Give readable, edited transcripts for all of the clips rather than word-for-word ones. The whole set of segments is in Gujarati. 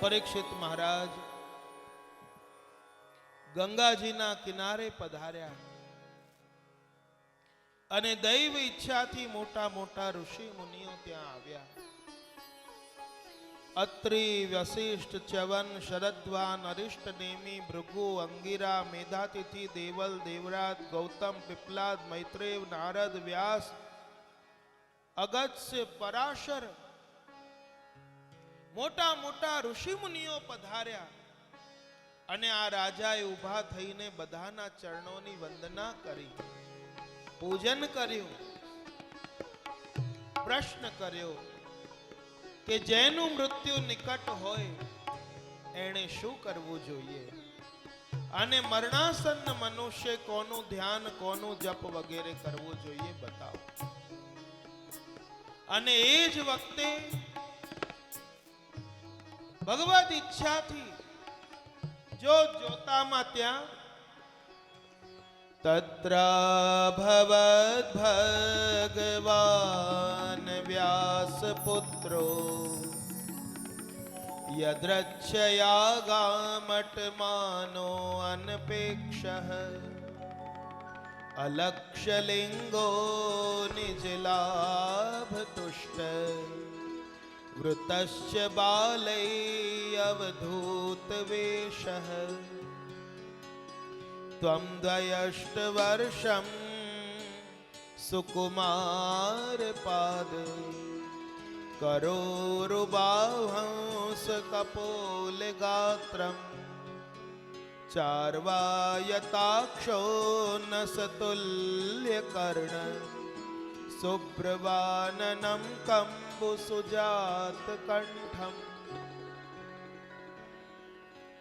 પરીક્ષિત મહારાજ ગંગાજીના કિનારે પધાર્યા અને દૈવ ઈચ્છાથી મોટા મોટા ઋષિ મુનિઓ ત્યાં આવ્યા. અત્રિ, વશિષ્ઠ, ચ્યવન, શરદ્વાન, અરિષ્ટ નેમિ, ભૃગુ, અંગિરા, મેધાતિથિ, દેવલ, દેવરાજ, ગૌતમ, પીપલાદ, મૈત્રેય, નારદ, વ્યાસ, અગસ્ત્ય, પરાશર, મોટા મોટા ઋષિ મુનિઓ પધાર્યા અને આ રાજાએ ઊભા થઈને બધાના ચરણોની વંદના કરી, પૂજન કર્યું, પ્રશ્ન કર્યો કે જેનું મૃત્યુ નિકટ હોય એણે શું કરવું જોઈએ અને મરણાસન્ન મનુષ્ય કોનું ધ્યાન, કોનું જપ વગેરે કરવું જોઈએ બતાવો. અને એ જ વખતે ભગવદ ઈચ્છાથી જોતામાં ત્યાં તત્ર ભવદ ભગવાન વ્યાસપુત્રો યદ્રચ્છયાગામટમાનો અનપેક્ષઃ અલક્ષ્યલિંગો નિજલાભ તુષ્ટ વૃતશ્ચ બાલૈ અવધૂત વેશઃ ત્વં દ્વયષ્ટવર્ષં સુકુમાર પાદ કરોરુબાહંસ કપોલ ગાત્રમ ચાર્વાયતાક્ષો નસતુલ્ય કર્ણ શુભ્રવાનનમ કંબુ સુજાત કંઠમ.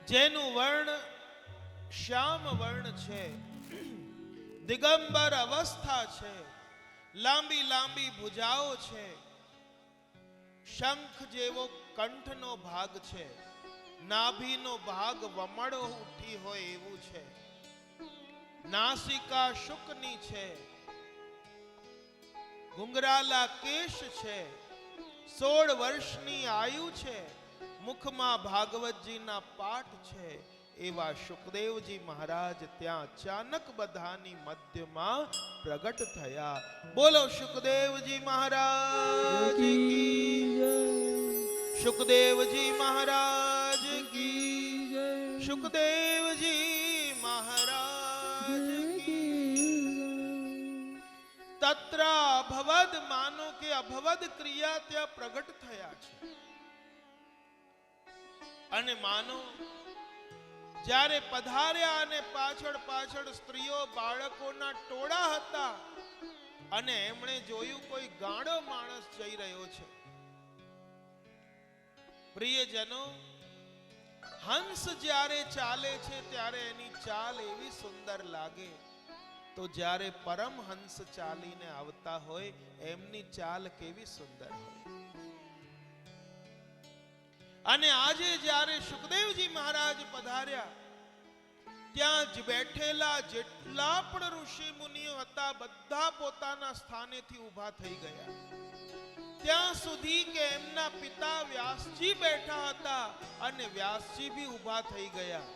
જેનું વર્ણ શ્યામ વર્ણ છે, દિગંબર અવસ્થા છે, લાંબી લાંબી ભુજાઓ છે, શંખ જેવો કંઠનો ભાગ છે, નાભીનો ભાગ વમળો ઉઠી હોય એવું છે, નાસિકા શુકની છે, ઘુંઘરાલા કેશ છે, 16 વર્ષની આયુ છે, મુખમાં ભાગવતજીના પાઠ છે. એવા શુકદેવજી મહારાજ ત્યાં અચાનક બધાની મધ્યમાં પ્રગટ થયા. બોલો શુકદેવજી મહારાજ કી જય. શુકદેવજી મહારાજ કી જય. શુકદેવજી મહારાજ કી જય. તત્ર અભવદ, માનો કે અભવદ ક્રિયા ત્યાં પ્રગટ થયા છે. અને માનો જ્યારે પધાર્યા અને પાછળ પાછળ સ્ત્રીઓ બાળકોના ટોળા હતા અને એમણે જોયું કોઈ ગાંડો માણસ જઈ રહ્યો છે. પ્રિયજનો, હંસ જ્યારે ચાલે છે ત્યારે એની ચાલ એવી સુંદર લાગે, તો જ્યારે પરમહંસ ચાલીને આવતા હોય એમની ચાલ કેવી સુંદર હોય. અને આજે જ્યારે શુકદેવજી મહારાજ પધાર્યા ત્યાં જ બેઠેલા જેટલા પણ ઋષિ મુનિઓ હતા બધા પોતાના સ્થાનેથી ઊભા થઈ ગયા. ત્યાં સુધી કે એમના પિતા વ્યાસજી બેઠા હતા અને વ્યાસજી બી ઊભા થઈ ગયા.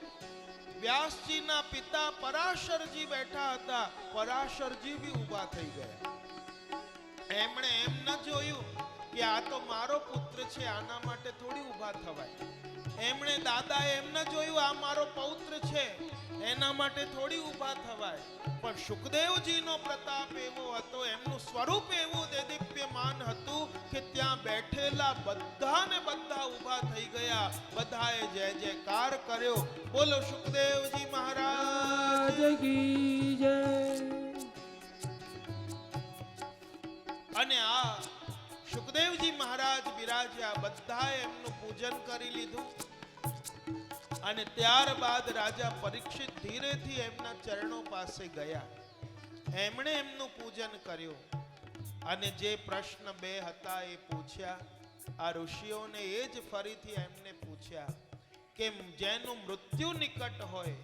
વ્યાસજીના પિતા પરાશરજી બેઠા હતા, પરાશરજી બી ઊભા થઈ ગયા. એમણે એમ ન જોયું કે આ તો મારો પુત્ર છે, આના માટે થોડી ઊભા થવાય. એમણે દાદાએ એમ ન જોયું આ મારો પૌત્ર છે, એના માટે થોડી ઊભા થવાય. પણ શુકદેવજીનો પ્રતાપ એવો હતો, એમનું સ્વરૂપ એવું દેદીપ્યમાન હતું કે ત્યાં બેઠેલા બધાને બધા ઊભા થઈ ગયા. બધાએ જય જયકાર કર્યો. બોલો શુકદેવજી મહારાજ કી જય. અને આ શુકદેવજી મહારાજ બિરાજ્યા, બધાએ એમનું પૂજન કરી લીધું. અને ત્યારબાદ રાજા પરીક્ષિત ધીરેથી એમના ચરણો પાસે ગયા. એમણે એમનું પૂજન કર્યું અને જે પ્રશ્ન 2 હતા એ પૂછ્યા. આ ઋષિઓને એ જ ફરીથી એમને પૂછ્યા કે જેનું મૃત્યુ નિકટ હોય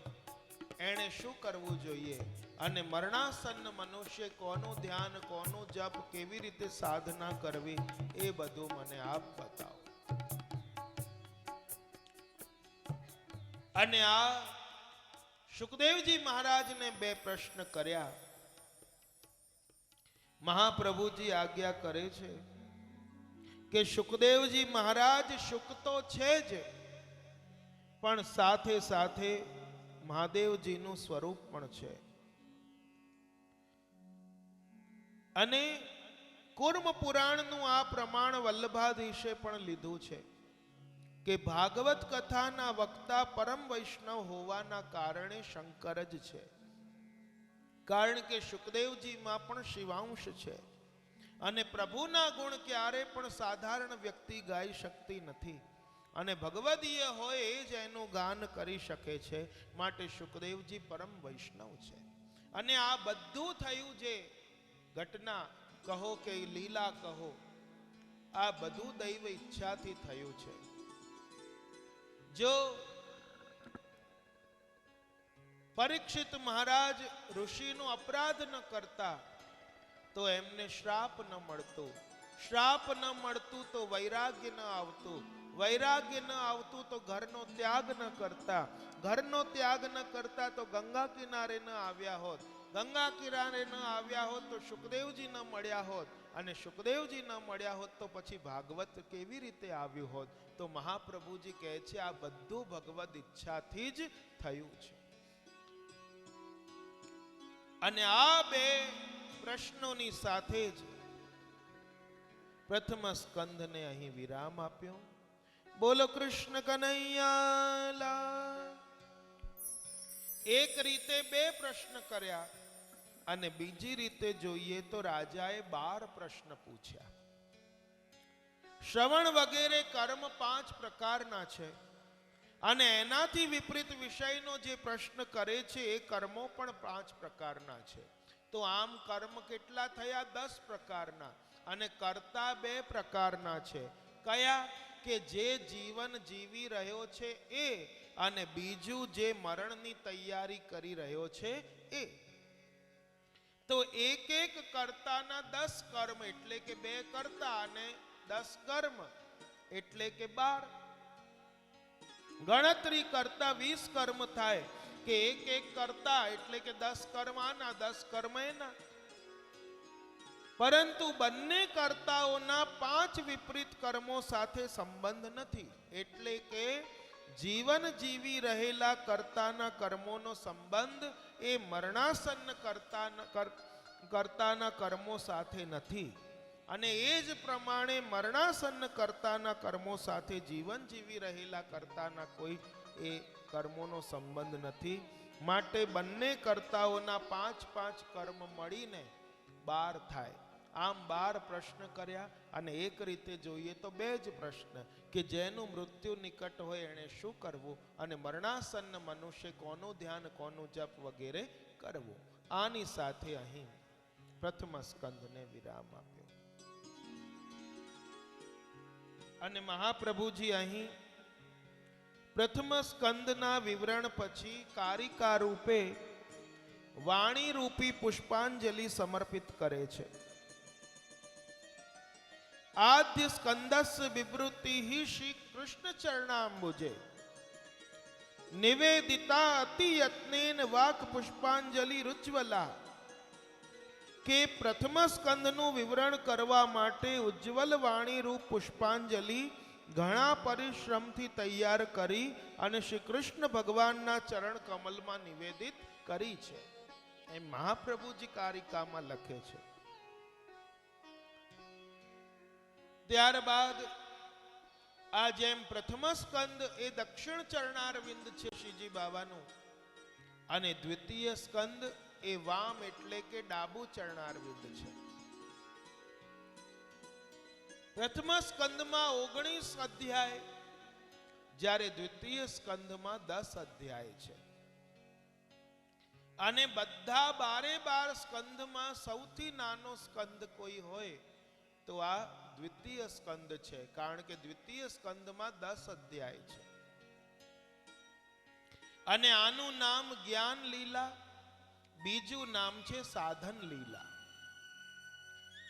એણે શું કરવું જોઈએ અને મરણાસન્ન મનુષ્ય કોનું ધ્યાન, કોનું જપ, કેવી રીતે સાધના કરવી એ બધું મને આપ બતાવો. અને આ સુખદેવજી મહારાજને બે પ્રશ્ન કર્યા. મહાપ્રભુજી આજ્ઞા કરે છે કે સુખદેવજી મહારાજ સુખ તો છે જ, પણ સાથે સાથે મહાદેવજીનું સ્વરૂપ પણ છે. અને કુર્મ પુરાણનું આ પ્રમાણ વલ્લભાધીશે પણ લીધું છે કે ભાગવત કથાના વક્તા પરમ વૈષ્ણવ હોવાના કારણે શંકર જ છે. કારણ કે સુખદેવજીમાં પણ શિવાંશ છે. અને પ્રભુના ગુણ ક્યારે પણ સાધારણ વ્યક્તિ ગાઈ શકતી નથી. અને ભગવદીય હોય એ જ એનું ગાન કરી શકે છે. માટે સુખદેવજી પરમ વૈષ્ણવ છે. અને આ બધું થયું જે ઘટના કહો કે લીલા કહો, આ બધું દૈવ ઈચ્છાથી થયું છે. જો પરીક્ષિત મહારાજ ઋષિનો અપરાધ ન કરતા તો એમને શ્રાપ ન મળતો. શ્રાપ ન મળતું તો વૈરાગ્ય ન આવતું. વૈરાગ્ય ન આવતું તો ઘરનો ત્યાગ ન કરતા. ઘરનો ત્યાગ ન કરતા તો ગંગા કિનારે ન આવ્યા હોત. ગંગા કિનારે ન આવ્યા હોત તો સુખદેવજી ન મળ્યા હોત. અને સુખદેવજી ન મળ્યા હોત તો પછી ભાગવત કેવી રીતે આવ્યું હોત? તો મહાપ્રભુજી કહે છે આ બધું ભગવદ ઈચ્છાથી જ થયું છે. અને આ બે પ્રશ્નોની સાથે જ પ્રથમ સ્કંધને અહીં વિરામ આપ્યો. બોલો કૃષ્ણ કનૈયા લાલ. એક રીતે બે પ્રશ્ન કર્યા અને બીજી રીતે જોઈએ તો રાજાએ 12 પ્રશ્ન પૂછ્યા. શ્રવણ વગેરે કર્મ 5 પ્રકારના છે. અને એનાથી વિપરીત વિષયનો જે પ્રશ્ન કરે છે એ કર્મો પણ 5 પ્રકારના છે. તો આમ કર્મ કેટલા થયા? 10 પ્રકારના. અને કર્તા 2 પ્રકારના છે. કયા? કે જે જીવન જીવી રહ્યો છે એ, અને બીજું જે મરણની તૈયારી કરી રહ્યો છે એ. તો એક એક કર્તાના 10 કર્મ એટલે કે 2 કર્તા અને 10 કર્મ એટલે કે 12. ગણતરી કરતા 20 કર્મ થાય કે એક એક કરતા એટલે કે 10 કર્મ આના 10 કર્મ એના. પરંતુ બંને કર્તાઓના 5 વિપરીત કર્મો સાથે સંબંધ નથી. એટલે કે જીવન જીવી રહેલા કર્તાના કર્મોનો સંબંધ એ મરણાસન્ન કર્તાના કર્મો સાથે નથી. અને એ જ પ્રમાણે મરણાસન્ન કર્તાના કર્મો સાથે જીવન જીવી રહેલા કર્તાના કોઈ એ કર્મોનો સંબંધ નથી. માટે બંને કર્તાઓના 5-5 કર્મ મળીને 12 થાય. આમ 12 પ્રશ્ન કર્યા. અને એક રીતે જોઈએ તો 2 જ પ્રશ્ન કે જેનું મૃત્યુ નિકટ હોય એણે શું કરવું, અને મરણાસન્ન મનુષ્ય કોનું ધ્યાન કોનું જપ વગેરે કરવું. આની સાથે અહીં પ્રથમ સ્કંધને વિરામ આપ્યો. અને મહાપ્રભુજી અહીં પ્રથમ સ્કંદના વિવરણ પછી કારિકા રૂપે વાણી રૂપી પુષ્પાંજલિ સમર્પિત કરે છે. આદ્ય સ્કંદસ્ય વિવૃત્તિ શ્રી કૃષ્ણ ચરણાંબુજે નિવેદિતા અતિ યત્નેન વાક પુષ્પાંજલિ રુજ્વલા. કે પ્રથમ સ્કંદનું વિવરણ કરવા માટે ઉજ્જવલ વાણી રૂપ પુષ્પાંજલિ ઘણા પરિશ્રમથી તૈયાર કરી અને શ્રી કૃષ્ણ ભગવાનના ચરણ કમલમાં નિવેદિત કરી છે. એ મહાપ્રભુજી કારિકામાં લખે છે. ત્યારબાદ આ જેમ પ્રથમ સ્કંદ એ દક્ષિણ ચરણારવિંદ છે શ્રીજી બાવાનું, અને દ્વિતીય સ્કંદ એ વામ એટલે કે ડાબુ ચરણારવિંદ છે. પ્રથમ સ્કંદમાં 19 અધ્યાય, જ્યારે દ્વિતીય સ્કંદમાં 10 અધ્યાય છે. અને બધા 12 સ્કંદમાં સૌથી નાનો સ્કંદ કોઈ હોય તો આ દ્વિતીય સ્કંદ છે. કારણ કે દ્વિતીય સ્કંદમાં 10 અધ્યાય છે. અને આનું નામ જ્ઞાન લીલા, બીજું નામ છે સાધન લીલા.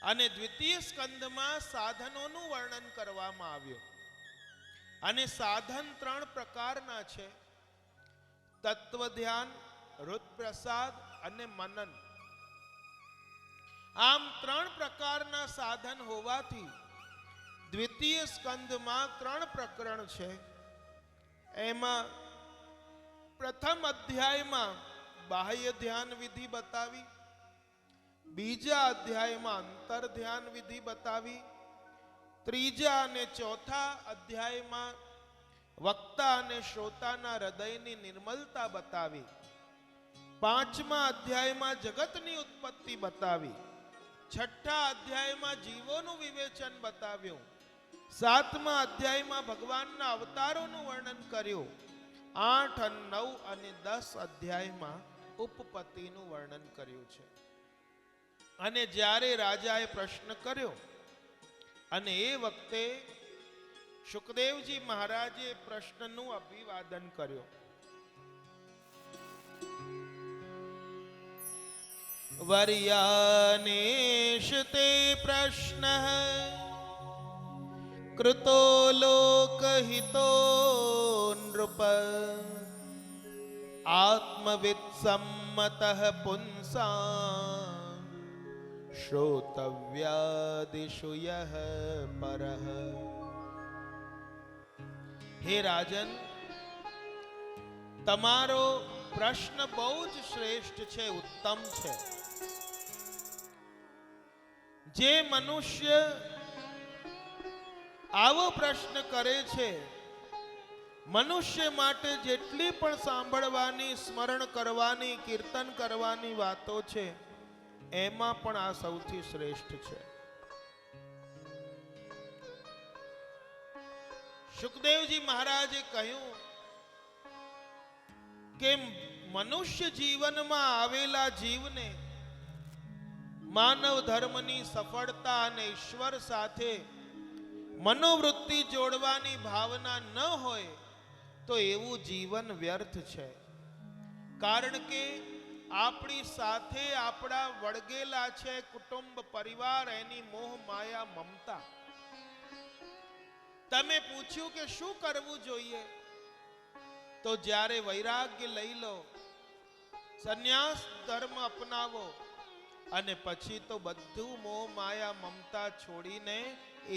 અને દ્વિતીય સ્કંદમાં સાધનોનું વર્ણન કરવામાં આવ્યું. અને સાધન 3 પ્રકારના છે. તત્વ ધ્યાન, રુદ્રપ્રસાદ અને મનન. આમ 3 પ્રકારના સાધન હોવાથી દ્વિતીય સ્કંધમાં 3 પ્રકરણ છે. એમાં પ્રથમ અધ્યાયમાં બાહ્ય ધ્યાન વિધિ બતાવી, બીજા અધ્યાયમાં અંતર ધ્યાન વિધિ બતાવી, ત્રીજા અને ચોથા અધ્યાયમાં વક્તા અને શ્રોતાના હૃદયની નિર્મલતા બતાવી, પાંચમા અધ્યાયમાં જગતની ઉત્પત્તિ બતાવી, છઠ્ઠા અધ્યાયમાં જીવોનું વિવેચન બતાવ્યું, સાતમા અધ્યાયમાં ભગવાનના અવતારોનું વર્ણન કર્યું, 8, 9 અને 10 અધ્યાયમાં ઉપપત્તિનું વર્ણન કર્યું છે. અને જ્યારે રાજાએ પ્રશ્ન કર્યો અને એ વખતે શુકદેવજી મહારાજે પ્રશ્નનું અભિવાદન કર્યું. વર્યાનેશ તે પ્રશ્ન કૃતો લોકહિતો નૃપ આત્મવિદ સંમતઃ પુંસા શ્રોતવ્યાદિષુ યઃ પરઃ. હે રાજન, તમારો પ્રશ્ન બહુ જ શ્રેષ્ઠ છે, ઉત્તમ છે. જે મનુષ્ય આવો પ્રશ્ન કરે છે, મનુષ્ય માટે જેટલી પણ સાંભળવાની, સ્મરણ કરવાની, કીર્તન કરવાની વાતો છે, એમાં પણ આ સૌથી શ્રેષ્ઠ છે. શુકદેવજી મહારાજે કહ્યું કે મનુષ્ય જીવનમાં આવેલા જીવને માનવ ધર્મની સફળતા અને ઈશ્વર સાથે મનોવૃત્તિ જોડવાની ભાવના ન હોય તો એવું જીવન વ્યર્થ છે. કારણ કે આપણી સાથે આપણા વળગેલા છે કુટુંબ, પરિવાર, એની મોહ માયા મમતા. તમે પૂછ્યું કે શું કરવું જોઈએ, તો જ્યારે વૈરાગ્ય લઈ લો, સંન્યાસ ધર્મ અપનાવો અને પછી તો બધું મોહ માયા મમતા છોડીને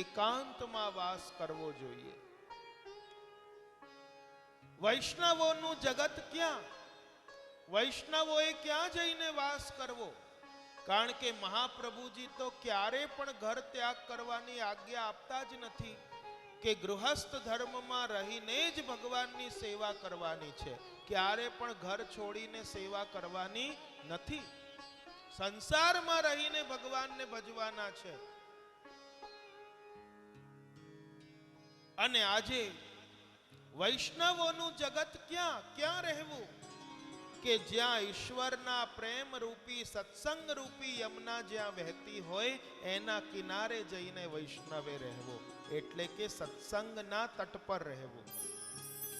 એકાંતમાં વાસ કરવો જોઈએ. વૈષ્ણવોનું જગત ક્યાં? વૈષ્ણવોએ ક્યાં જઈને વાસ કરવો? કારણ કે મહાપ્રભુજી તો ક્યારે પણ ઘર ત્યાગ કરવાની આજ્ઞા આપતા જ નથી, કે ગૃહસ્થ ધર્મમાં રહીને જ ભગવાનની સેવા કરવાની છે. ક્યારે પણ ઘર છોડીને સેવા કરવાની નથી. સંસારમાં રહીને ભગવાનને ભજવાના છે. અને આજે વૈષ્ણવોનું જગત ક્યાં? ક્યાં રહેવું? કે જ્યાં ઈશ્વરના પ્રેમ રૂપી, સત્સંગ રૂપી યમુના જ્યાં વહેતી હોય એના કિનારે જઈને વૈષ્ણવે રહેવો, એટલે કે સત્સંગના તટ પર રહેવું.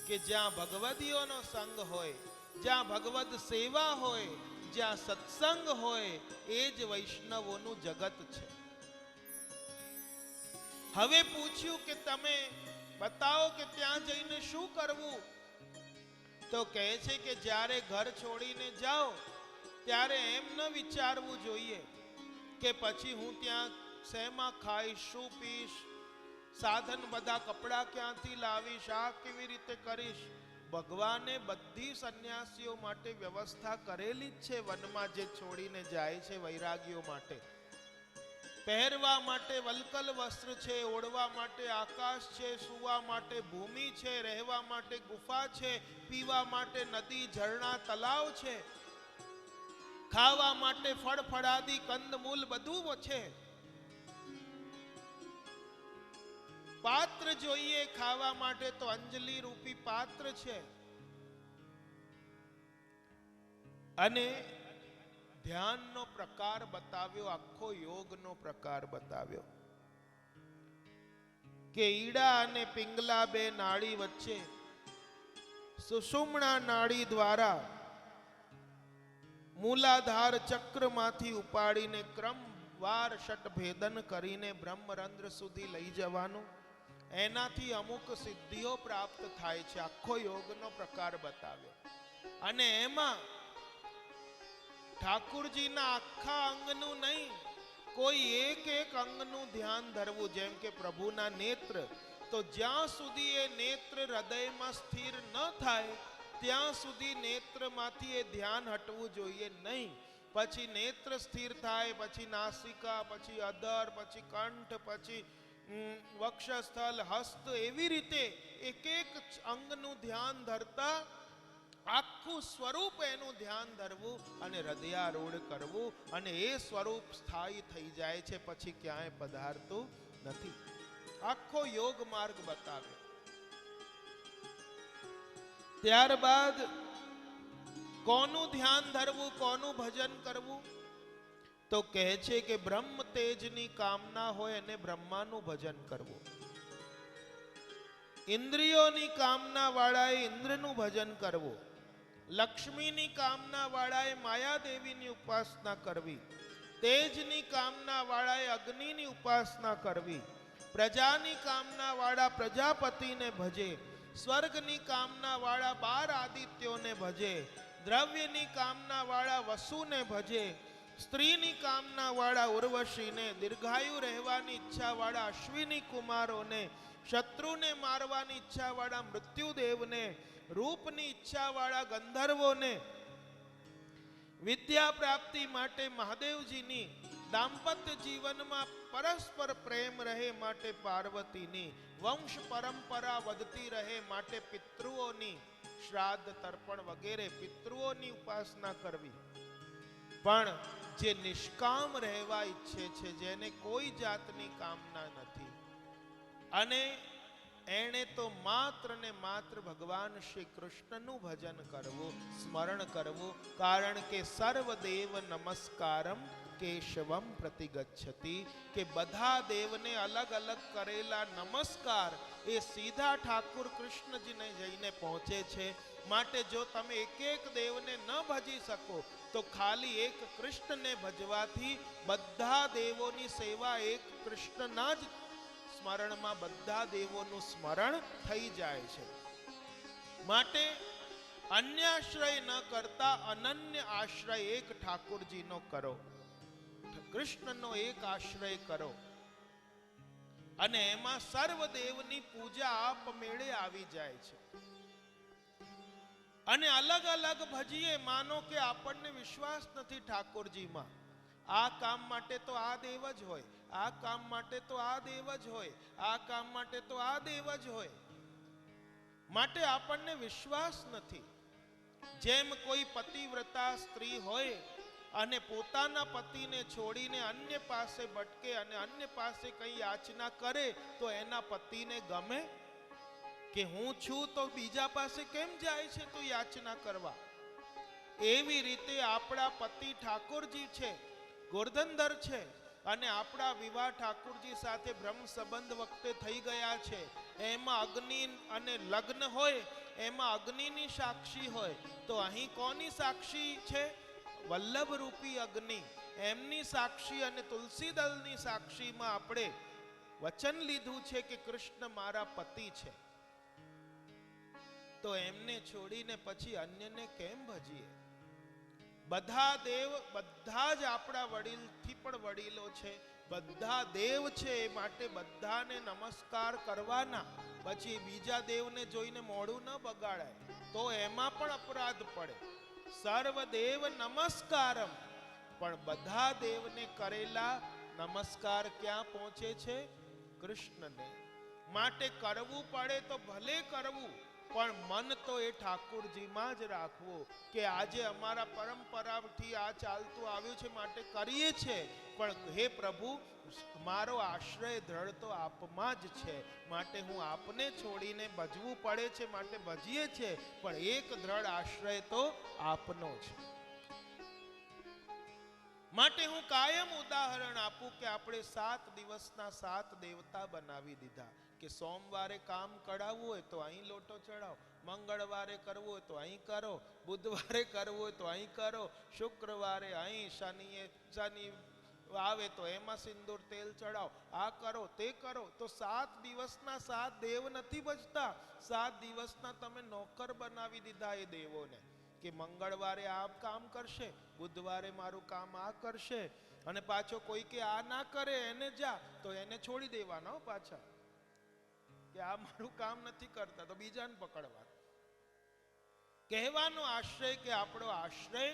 કે જ્યાં ભગવદીઓનો સંગ હોય, જ્યાં ભગવદ સેવા હોય, જ્યાં સત્સંગ હોય, એ જ વૈષ્ણવોનું જગત છે. હવે પૂછ્યું કે તમે બતાવો કે ત્યાં જઈને શું કરવું? તો કહે છે કે જ્યારે ઘર છોડીને જાઓ ત્યારે એમ ન વિચારવું જોઈએ કે પછી હું ત્યાં શેમાં ખાઈશ, શું પીશ, સાધન બધા કપડાં ક્યાંથી લાવીશ, આ કેવી રીતે કરીશ. ભગવાને બધી સંન્યાસીઓ માટે વ્યવસ્થા કરેલી જ છે. વનમાં જે છોડીને જાય છે વૈરાગીઓ માટે પહેરવા માટે વલ્કલ વસ્ત્ર છે, ઓઢવા માટે આકાશ છે, સૂવા માટે ભૂમિ છે, રહેવા માટે ગુફા છે, પીવા માટે નદી, ઝરણા, તલાવ છે, ખાવા માટે ફળ ફળાદી કંદમૂલ બધું છે. પાત્ર જોઈએ ખાવા માટે તો અંજલિ રૂપી પાત્ર છે. અને ધ્યાનનો પ્રકાર બતાવ્યો, આખો યોગનો પ્રકાર બતાવ્યો કે ઈડા અને પિંગલા બે નાડી વચ્ચે સુષુમ્ના નાડી દ્વારા મૂલાધાર ચક્રમાંથી ઉપાડીને ક્રમવાર ષટભેદન કરીને બ્રહ્મરંધ્ર સુધી લઈ જવાનું. એનાથી અમુક સિદ્ધિઓ પ્રાપ્ત થાય છે. આખો યોગનો પ્રકાર બતાવ્યો. અને એમાં ઠાકુરજીના આખા અંગનું નહીં, કોઈ એક એક અંગનું ધ્યાન ધરવું. જેમ કે પ્રભુના નેત્ર, તો જ્યાં સુધી એ નેત્ર હૃદયમાં સ્થિર ન થાય ત્યાં સુધી નેત્રમાંથી એ ધ્યાન હટવું જોઈએ નહીં. પછી નેત્ર સ્થિર થાય, પછી નાસિકા, પછી અધર, પછી કંઠ, પછી વક્ષસ્થળ, હસ્ત, એવી રીતે એક એક અંગનું ધ્યાન ધરતા આખું સ્વરૂપ એનું ધ્યાન ધરવું અને હૃદયારૂઢ કરવું, અને એ સ્વરૂપ સ્થાયી થઈ જાય છે, પછી ક્યાંય પધારતું નથી. આખો યોગ માર્ગ બતાવ્યો. ત્યારબાદ કોનું ધ્યાન ધરવું, કોનું ભજન કરવું? તો કહે છે કે બ્રહ્મ તેજની કામના હોય અને બ્રહ્માનું ભજન કરવું. ઇન્દ્રિયોની કામના વાળાએ ઇન્દ્રનું ભજન કરવું. લક્ષ્મીની કામના વાળાએ માયાદેવીની ઉપાસના કરવી. તેજની કામના વાળાએ અગ્નિની ઉપાસના કરવી. પ્રજાની કામના વાળા પ્રજાપતિને ભજે. સ્વર્ગની કામના વાળા 12 આદિત્યોને ભજે. દ્રવ્યની કામના વાળા વસુને ભજે. સ્ત્રીની કામના વાળા ઉર્વશીને, દીર્ઘાયુ રહેવાની ઈચ્છા વાળા અશ્વિની કુમારોને, શત્રુને મારવાની ઈચ્છા વાળા મૃત્યુદેવને, રૂપની ઈચ્છા વાળા ગંધર્વોને, વિદ્યા પ્રાપ્તિ માટે મહાદેવજીની, દાંપત્ય જીવનમાં પરસ્પર પ્રેમ રહે માટે પાર્વતીની, વંશ પરંપરા વધતી રહે માટે પિતૃઓની, શ્રાદ્ધ તર્પણ વગેરે પિતૃઓની ઉપાસના કરવી. પણ જે નિષ્કામ રહેવા ઈચ્છે છે, જેને કોઈ જાતની કામના નથી, અને એણે તો માત્ર ને માત્ર ભગવાન શ્રી કૃષ્ણનું ભજન કરવું, સ્મરણ કરવું. કારણ કે સર્વદેવ નમસ્કારમ કેશવમ પ્રતિગચ્છતિ, કે બધા દેવને અલગ અલગ કરેલા નમસ્કાર એ સીધા ઠાકુર કૃષ્ણજીને જઈને પહોંચે છે. માટે જો તમે એક એક દેવને ન ભજી શકો તો ખાલી એક કૃષ્ણને ભજવાથી બધા દેવોની સેવા એક કૃષ્ણના જ સ્મરણમાં બધા દેવોનું સ્મરણ થઈ જાય છે. માટે અન્યાશ્રય ન કરતા અનન્ય આશ્રય એક ઠાકુરજીનો કરો, કૃષ્ણનો એક આશ્રય કરો, અને એમાં સર્વદેવની પૂજા આપમેળે આવી જાય છે. અને અલગ અલગ ભજીએ, માનો કે આપણને વિશ્વાસ નથી ઠાકોરજીમાં, આ કામ માટે તો આ દેવ જ હોય, આ કામ માટે તો આ દેવ જ હોય, આ કામ માટે તો આ દેવ જ હોય, માટે આપણને વિશ્વાસ નથી. જેમ કોઈ પતિવ્રતા સ્ત્રી હોય અને પોતાના પતિને છોડીને અન્ય પાસે ભટકે અને અન્ય પાસે કંઈ યાચના કરે તો એના પતિને ગમે કે હું છું તો બીજા પાસે કેમ જાય છે તો યાચના કરવા? એવી રીતે આપણા પતિ ઠાકોરજી છે, ગોરધનધર છે, અને આપણા વિવાહ ઠાકોરજી સાથે બ્રહ્મ સંબંધ વખતે થઈ ગયા છે. એમાં અગ્નિ અને લગ્ન હોય, એમાં અગ્નિની સાક્ષી હોય, તો અહીં કોની સાક્ષી છે? વલ્લભ રૂપી અગ્નિ, એમની સાક્ષી અને તુલસી દળની સાક્ષીમાં આપણે વચન લીધું છે કે કૃષ્ણ મારા પતિ છે. તો એમને છોડીને પછી અન્યને કેમ ભજીએ? બધા દેવ, બધા જ આપણા વડીલથી પણ વડીલો છે, બધા દેવ છે, માટે બધાને નમસ્કાર કરવાના. પછી બીજા દેવને જોઈને મોઢું ન બગાડાય, તો એમાં પણ અપરાધ પડે. સર્વદેવ નમસ્કારમ, પણ બધા દેવને કરેલા નમસ્કાર ક્યાં પહોંચે છે? કૃષ્ણને. માટે કરવું પડે તો ભલે કરવું, પણ મન તો એ ઠાકુરજીમાં જ રાખવું કે આજે અમારા પરંપરાથી આ ચાલતું આવ્યું છે માટે કરીએ છે, પણ હે પ્રભુ મારો આશ્રય દ્રઢ તો આપમાં જ છે, માટે હું આપને છોડીને ભજવું પડે છે, માટે ભજીએ છે, પણ એક દ્રઢ આશ્રય તો આપનો છે. માટે હું કાયમ ઉદાહરણ આપું કે આપણે 7 દિવસના 7 દેવતા બનાવી દીધા કે સોમવારે કામ કરાવવું હોય તો અહીં લોટો ચડાવો, મંગળવારે કરવું હોય તો અહીં કરો, બુધવારે કરવું હોય તો અહીં કરો, શુક્રવારે અહીં, શનિ આવે તો એમાં સિંદૂર તેલ ચડાવો, આ કરો તે કરો. તો 7 દિવસના 7 દેવ નથી ભજતા, 7 દિવસના તમે નોકર બનાવી દીધા એ દેવોને કે મંગળવારે આ કામ કરશે, બુધવારે મારું કામ આ કરશે, અને પાછો કોઈ કે આ ના કરે એને જા, તો એને છોડી દેવાના પાછા કે આ મારું કામ નથી કરતા, તો બીજાને પકડવા. કહેવાનો આશ્રય કે આપણો આશ્રય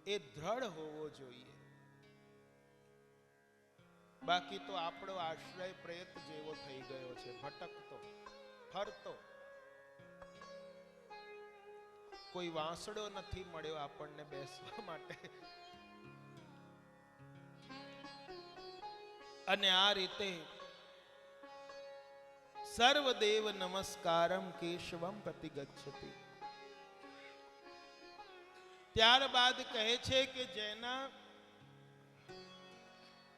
એ દ્રઢ હોવો જોઈએ. બાકી તો આપણો આશ્રય પ્રેત જેવો થઈ ગયો છે, ભટકતો ફરતો. કોઈ વાંસડો નથી મળ્યો આપણને બેસવા માટે. અને આ રીતે સર્વદેવ નમસ્કારમ કેશવમ પ્રતિગચ્છતિ. ત્યારબાદ કહે છે કે જેના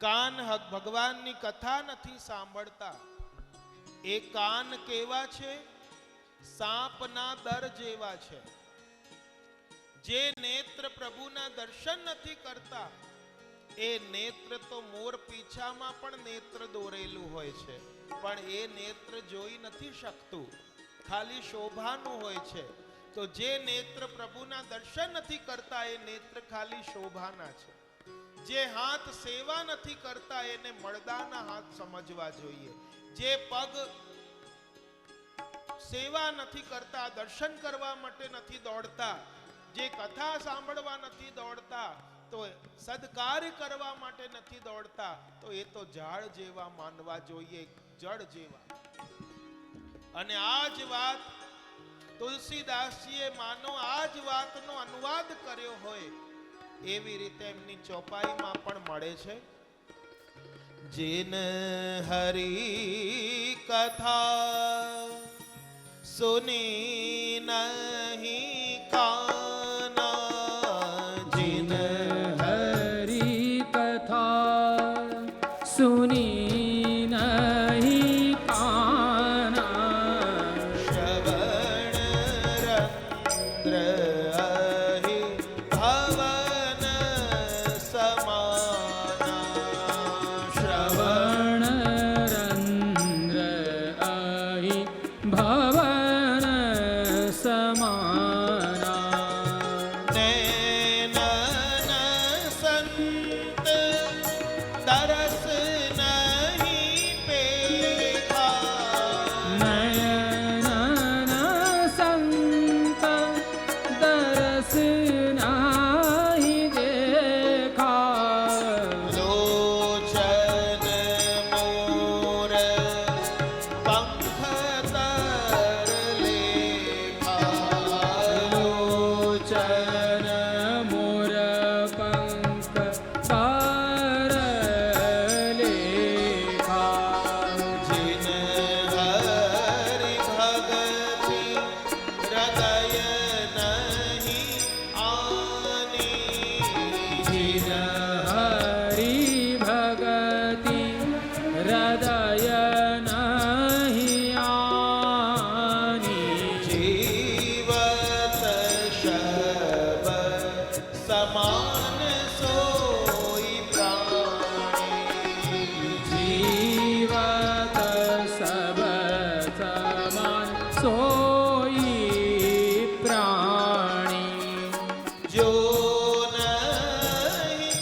કાન ભગવાનની કથા નથી સાંભળતા, એ કાન કેવા છે? સાપના દર જેવા છે. જે નેત્ર પ્રભુના દર્શન નથી કરતા, એ નેત્ર તો મોર પીછામાં પણ નેત્ર દોરેલું હોય છે, પણ એ નેત્ર જોઈ નથી શકતું, ખાલી શોભાનું હોય છે. તો જે નેત્ર પ્રભુના દર્શન નથી કરતા, એ નેત્ર ખાલી શોભાના છે. જે હાથ સેવા નથી કરતા, એને મળદાના હાથ સમજવા જોઈએ. જે પગ સેવા નથી કરતા, દર્શન કરવા માટે નથી દોડતા, જે કથા સાંભળવા નથી દોડતા, તો સદકાર્ય કરવા માટે નથી દોડતા, તો એ તો ઝાડ જેવા માનવા જોઈએ, જળ જેવા. અને આ જ વાત તુલસીદાસજીએ માનો આ જ વાતનો અનુવાદ કર્યો હોય એવી રીતે એમની ચોપાઈમાં પણ મળે છે. જીન હરી કથા સુની નહીં કાના, જીન હરી કથા સુની નહીં કાના, શ્રવણ રંદ્ર અહિ ભવન સમાના, શ્રવણ રંદ્ર અહિ ભવન સમાના, નૈનન સંત દરસ નહીં પેખા, નયન સંત દરસ નાહી દેખા, લોચન મોર પંખ તર લેખા, લોચન મોર પંખ પર લેખા, જીન હરિ ભગતિ હૃદય નહીં આની, જીન હરિ ભગતિ હૃદય નહીં આની, જીવત શબ સમાન સોઈ પ્રાણી, જીવત સબ સમાન સોઈ પ્રાણી, જો નહીં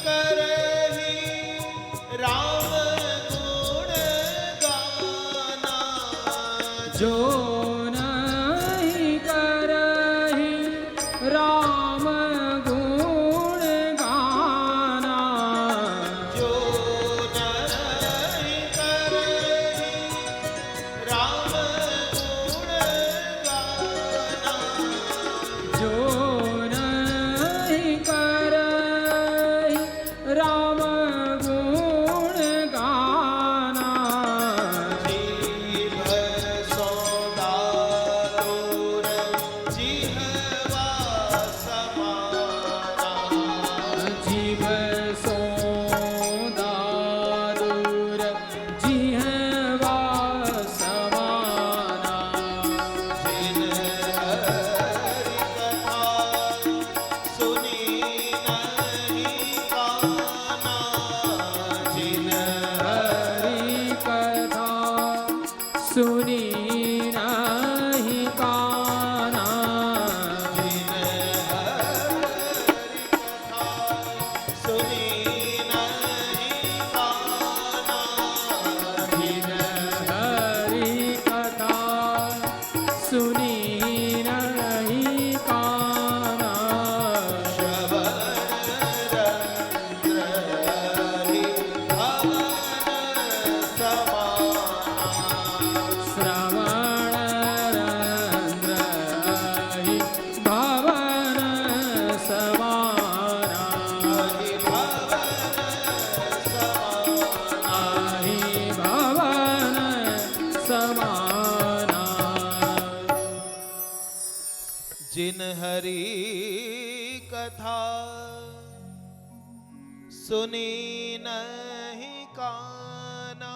સુની નહીં કાના જીન હરી કથા સુની નહીં કાના શ્રવણ રંધ્ર ભવન સમાના આહી ભવન સમાના जिन हरि कथा सुनी नहीं काना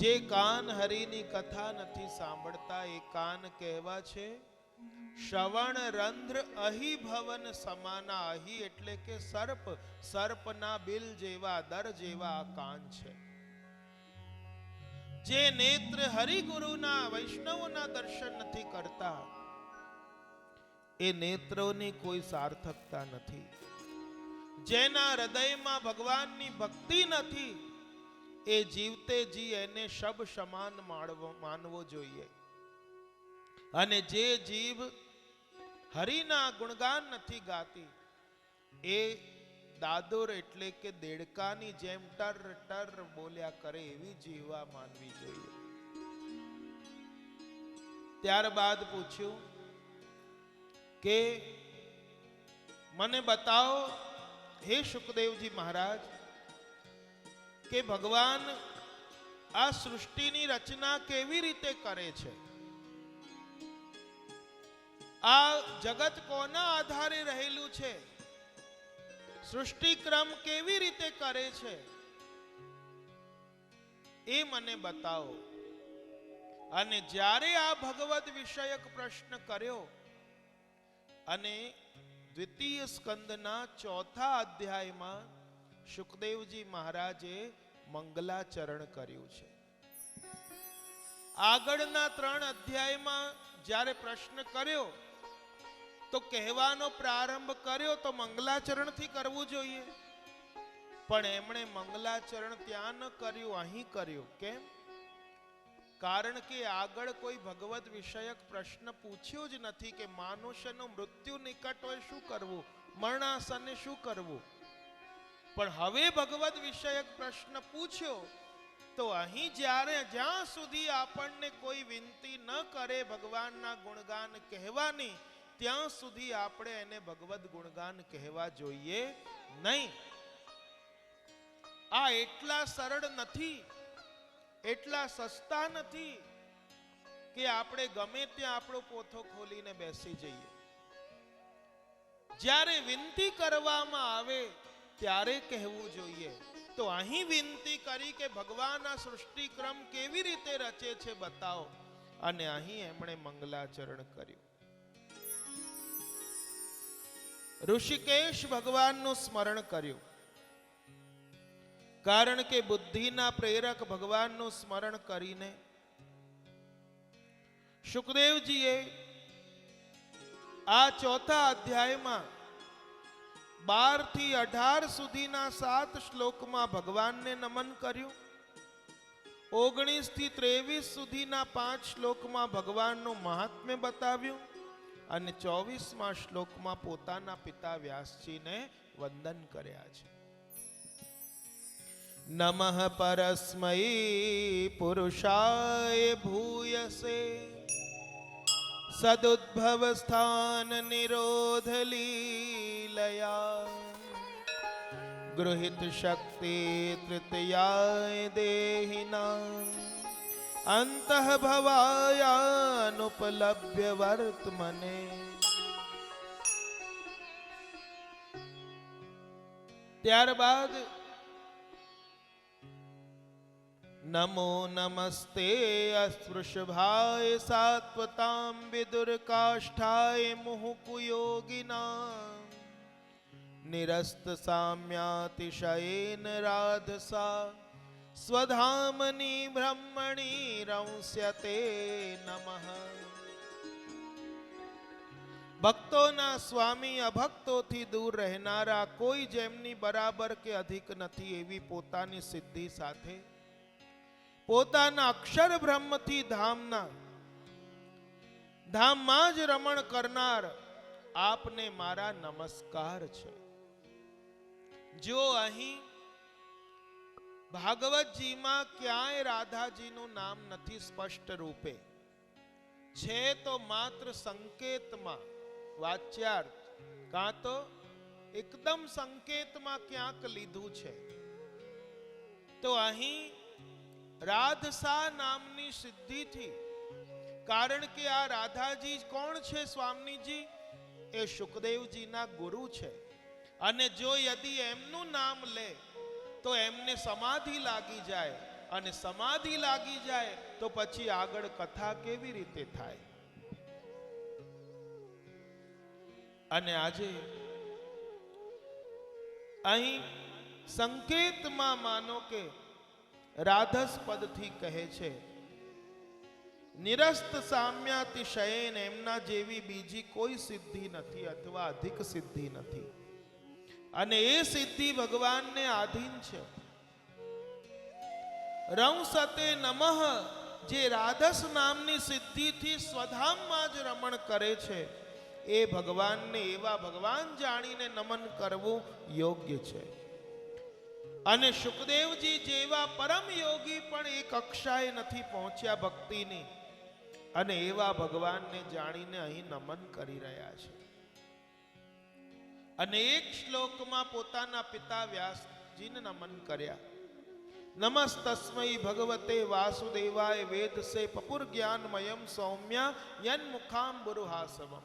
જે કાન હરિની કથા નથી સાંભળતા એ કાન કહેવા છે શ્રવણ રંધ્ર અહી ભવન સમાના. અહી એટલે કે સર્પ, સર્પના બિલ જેવા દર જેવા આ કાન છે. જે નેત્ર હરિગુરુના વૈષ્ણવના દર્શન નથી કરતા એ નેત્રોની કોઈ સાર્થકતા નથી. જેના હૃદયમાં ભગવાનની ભક્તિ નથી એ જીવતે જી એને શબ સમાન માનવો જોઈએ. અને જે જીવ હરિના ગુણગાન નથી ગાતી એ દાદુર એટલે કે દેડકાની જેમ ટર ટર બોલ્યા કરે એવી જીવા માનવી જોઈએ. ત્યારબાદ પૂછ્યું કે મને બતાવો હે શુકદેવજી મહારાજ કે ભગવાન આ સૃષ્ટિની રચના કેવી રીતે કરે છે? આ જગત કોના આધારે રહેલું છે? સૃષ્ટિ ક્રમ કેવી રીતે કરે છે એ મને બતાવો. અને જ્યારે આ ભગવદ વિષયક પ્રશ્ન કર્યો અને દ્વિતીય સ્કંદના 4થા અધ્યાયમાં શુકદેવજી મહારાજે મંગલાચરણ કર્યું છે. આગળના 3 અધ્યાયમાં જ્યારે પ્રશ્ન કર્યો તો કહેવાનો પ્રારંભ કર્યો તો મંગલાચરણથી કરવું જોઈએ, પણ એમણે મંગલાચરણ ત્યાં ન કર્યું, અહીં કર્યું. કેમ? કારણ કે આગળ કોઈ ભગવદ વિષયક પ્રશ્ન પૂછ્યો જ નથી કે મનુષ્યનું મૃત્યુ નિકટ હોય શું કરવું, મરણાસને શું કરવું. પણ હવે ભગવદ વિષયક પ્રશ્ન પૂછ્યો તો અહીં જ્યાં સુધી આપણને કોઈ વિનંતી ન કરે ભગવાનના ગુણગાન કહેવાની ત્યાં સુધી આપણે એને ભગવદ ગુણગાન કહેવા જોઈએ નહીં. આ એટલા સરળ નથી, એટલા સસ્તા નથી કે આપણે ગમે ત્યાં આપણો પોથો ખોલીને બેસી જઈએ. જ્યારે વિનંતી કરવામાં આવે ત્યારે કહેવું જોઈએ. તો અહીં વિનંતી કરી કે ભગવાન આ સૃષ્ટિ ક્રમ કેવી રીતે રચે છે બતાવો, અને અહીં એમણે મંગલાચરણ કર્યું. ઋષિકેશ ભગવાનનું સ્મરણ કર્યું, કારણ કે બુદ્ધિના પ્રેરક ભગવાનનું સ્મરણ કરીને શુકદેવજીએ આ 4થા અધ્યાયમાં 12 થી 18 સુધીના 7 શ્લોકમાં ભગવાનને નમન કર્યું. 19 થી 23 સુધીના 5 શ્લોકમાં ભગવાનનું મહાત્મ્ય બતાવ્યું અને 24મા શ્લોકમાં પોતાના પિતા વ્યાસજીને વંદન કર્યા છે. નમઃ પરસ્મૈ પુરુષાય ભૂયસે સદુદ્ભવ સ્થાન નિરોધ લીલયા ગૃહિત શક્તિ તૃતીયાય દેહિના અંતઃ ભવાયાનુપલભ્ય વર્તમને. ત્યારબાદ નમો નમસ્તે અસ્પૃશભાય સાત્વતામ વિદુર કાષ્ઠાય મુહુકુયોગિના નિરસ્ત સામ્યાતિશયેન રાધસા સ્વધામની બ્રહ્મણી રંસ્યતે નમઃ. ભક્તોના સ્વામી અભક્તોથી દૂર રહેનારા, કોઈ જેમની બરાબર કે અધિક નથી એવી પોતાની સિદ્ધિ સાથે પોતાના અક્ષર બ્રહ્મથી ધામમાં જ રમણ કરનાર આપને મારા નમસ્કાર છે. જો અહીં ભાગવતજીમાં ક્યાંય રાધાજીનું નામ નથી સ્પષ્ટ રૂપે, છે તો માત્ર સંકેતમાં, વાચ્યાર્થ કાં તો એકદમ સંકેતમાં ક્યાંક લીધું છે. તો અહીં રાધસા નામની સિદ્ધિથી, કારણ કે આ રાધાજી કોણ છે સ્વામીજી? એ શુકદેવજીના ગુરુ છે. અને જો યદિ એમનું નામ લે તો એમને સમાધિ લાગી જાય, અને સમાધિ લાગી જાય તો પછી આગળ કથા કેવી રીતે થાય? અને આજે અહીં સંકેતમાં માનો કે રાધસ પદથી કહે છે, નિરસ્ત સામ્યાતિશયન, એમના જેવી બીજી કોઈ સિદ્ધિ નથી અથવા અધિક સિદ્ધિ નથી. અને એ સિદ્ધિ ભગવાનને આધીન છે. રંસતે નમઃ, જે રાધસ નામની સિદ્ધિથી સ્વધામમાં જ રમણ કરે છે, એ ભગવાનને, એવા ભગવાન જાણીને નમન કરવું યોગ્ય છે. અને શુકદેવજી જેવા પરમ યોગી પણ એ કક્ષાએ નથી પહોંચ્યા ભક્તિની, અને એવા ભગવાનને જાણીને અહીં નમન કરી રહ્યા છે. અને એક શ્લોકમાં પોતાના પિતા વ્યાસજીને નમન કર્યા. નમસ્તસ્મૈ ભગવતે વાસુદેવાય વેદસે પપુર જ્ઞાનમયમ સૌમ્યા યન્મુખાંબુરુહાસવમ.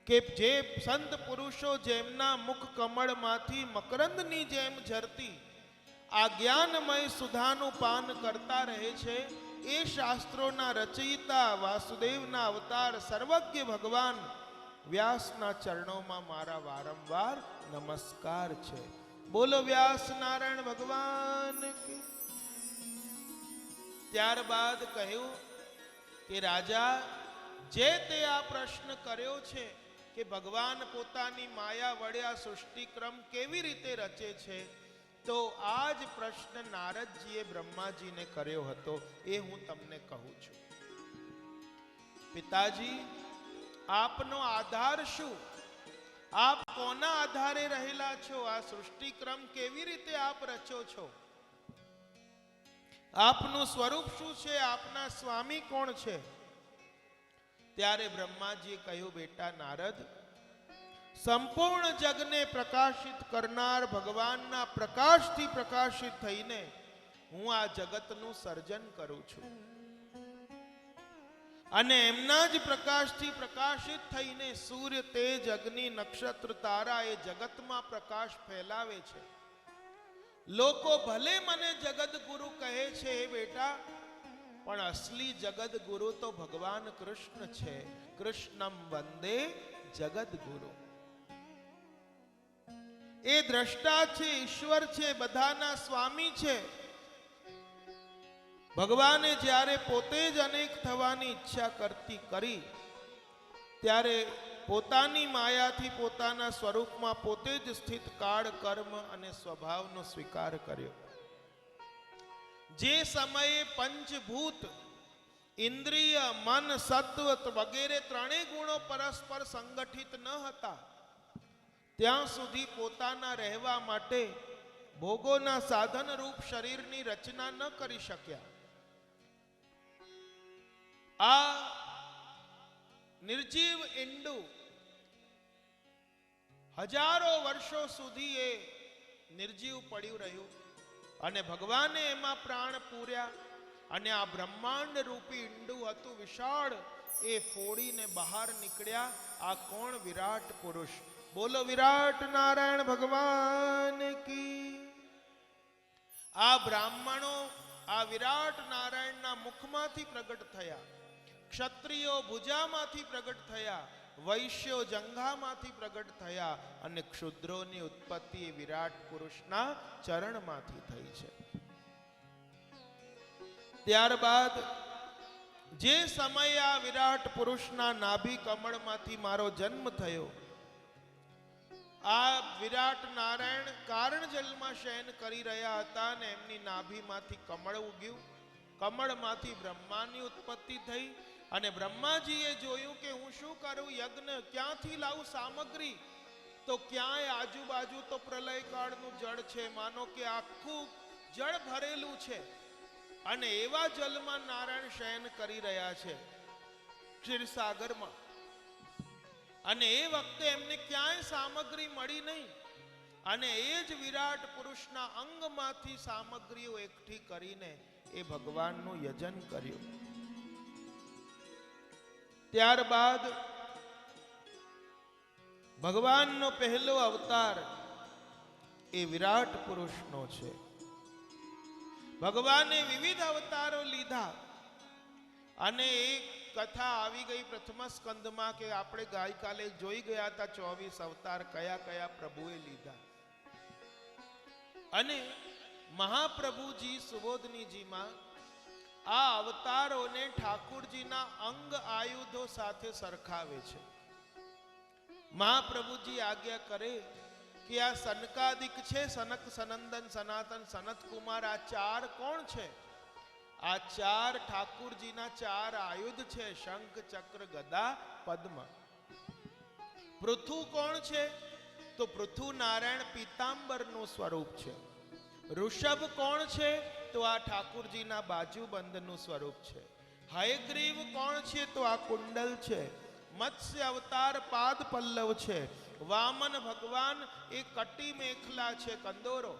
કે જે સંત પુરુષો જેમના મુખ કમળમાંથી મકરંદની જેમ ઝરતી આ જ્ઞાનમય સુધાનું પાન કરતા રહે છે, એ શાસ્ત્રોના રચયિતા વાસુદેવના અવતાર સર્વજ્ઞ ભગવાન વ્યાસના ચરણોમાં મારા વારંવાર નમસ્કાર છે. બોલો વ્યાસ નારાયણ ભગવાન કી. ત્યારબાદ કહ્યું કે રાજા, જે તે આ પ્રશ્ન કર્યો છે કે ભગવાન પોતાની માયા વડે આ સૃષ્ટિક્રમ કેવી રીતે રચે છે, તો આ જ પ્રશ્ન નારદજીએ બ્રહ્માજીને કર્યો હતો, એ હું તમને કહું છું. પિતાજી, આપનો આધાર શું? આપ કોના આધારે રહેલા છો? આ સૃષ્ટિક્રમ કેવી રીતે આપ રચો છો? આપનું સ્વરૂપ શું છે? આપના સ્વામી કોણ છે? ત્યારે બ્રહ્માજીએ કહ્યું, બેટા નારદ, સંપૂર્ણ જગને પ્રકાશિત કરનાર ભગવાનના પ્રકાશથી પ્રકાશિત થઈને હું આ જગતનું સર્જન કરું છું. અને એમના જ પ્રકાશથી પ્રકાશિત થઈને સૂર્ય, તેજ, અગ્નિ, નક્ષત્ર, તારા એ જગતમાં પ્રકાશ ફેલાવે છે. લોકો ભલે મને જગત ગુરુ કહે છે બેટા, પણ અસલી જગત ગુરુ તો ભગવાન કૃષ્ણ છે. કૃષ્ણમ વંદે જગત ગુરુ. એ દ્રષ્ટા છે, ઈશ્વર છે, બધાના સ્વામી છે. ભગવાને જ્યારે પોતે જ અનેક થવાની ઈચ્છા કરી ત્યારે પોતાની માયાથી પોતાના સ્વરૂપમાં પોતે જ સ્થિત કાળ, કર્મ અને સ્વભાવનો સ્વીકાર કર્યો. જે સમયે પંચભૂત, ઇન્દ્રિય, મન, સત્વ વગેરે ત્રણેય ગુણો પરસ્પર સંગઠિત ન હતા, ત્યાં સુધી પોતાના રહેવા માટે ભોગોના સાધન રૂપ શરીરની રચના ન કરી શક્યા. આ નિર્જીવ ઈંડુ હજારો વર્ષો સુધી એ નિર્જીવ પડ્યું રહ્યું, અને ભગવાને એમાં પ્રાણ પૂર્યા, અને આ બ્રહ્માંડ રૂપી ઈંડુ હતું વિશાળ, એ ફોડીને બહાર નીકળ્યા. આ કોણ? વિરાટ પુરુષ. બોલો વિરાટ નારાયણ ભગવાન કી. આ બ્રાહ્મણો આ વિરાટ નારાયણના મુખમાંથી પ્રગટ થયા, ક્ષત્રિયો ભુજામાંથી પ્રગટ થયા, વૈશ્યો જંઘામાંથી પ્રગટ થયા, અને ક્ષુદ્રોની ઉત્પત્તિ એ વિરાટ પુરુષના ચરણમાંથી થઈ છે. ત્યારબાદ જે સમયે આ વિરાટ પુરુષના નાભી કમળમાંથી મારો જન્મ થયો, આ વિરાટ નારાયણ કારણ જલમાં શયન કરી રહ્યા હતા અને એમની નાભીમાંથી કમળ ઉગ્યું. કમળમાંથી બ્રહ્માની ઉત્પત્તિ થઈ અને બ્રહ્માજીએ જોયું કે હું શું કરું, યજ્ઞ ક્યાંથી લાવું સામગ્રી? તો ક્યાંય આજુબાજુ તો પ્રલય કાળનું જળ છે, માનો કે આખું જળ ભરેલું છે અને એવા જલમાં નારાયણ શયન કરી રહ્યા છે ક્ષીરસાગરમાં. અને એ વખતે એમને ક્યાંય સામગ્રી મળી નહીં અને એ જ વિરાટ પુરુષના અંગમાંથી સામગ્રીઓ એકઠી કરીને એ ભગવાનનું યજન કર્યું. ત્યારબાદ ભગવાનનો પહેલો અવતાર એ વિરાટ પુરુષનો છે. ભગવાને વિવિધ અવતારો લીધા અને એક કથા આવી ગઈ પ્રથમ સ્કંદમાં કે આપણે ગઈકાલે જોઈ ગયા હતા 24 અવતાર કયા કયા પ્રભુએ લીધા. અને મહાપ્રભુજી સુબોધનીજીમાં આ અવતારોને ઠાકુરજીના અંગ આયુધો સાથે સરખાવે છે. મહાપ્રભુજી આજ્ઞા કરે કે આ સનકાદિક છે, સનક સનંદન સનાતન સનત કુમાર, આ ચાર કોણ છે? આ ચાર ઠાકુરજીના ચાર આયુધ છે, શંખ ચક્ર ગદા પદ્મ. પૃથુ કોણ છે? તો પૃથુ નારાયણ પીતાંબરનું સ્વરૂપ છે. ઋષભ કોણ છે? તો આ ઠાકુરજીના બાજુબંધનું સ્વરૂપ છે. હયગ્રીવ કોણ છે? તો આ કુંડલ છે. મત્સ્ય અવતાર પાદ પલ્લવ છે. વામન ભગવાન એ કટી મેખલા છે, કંદોરો.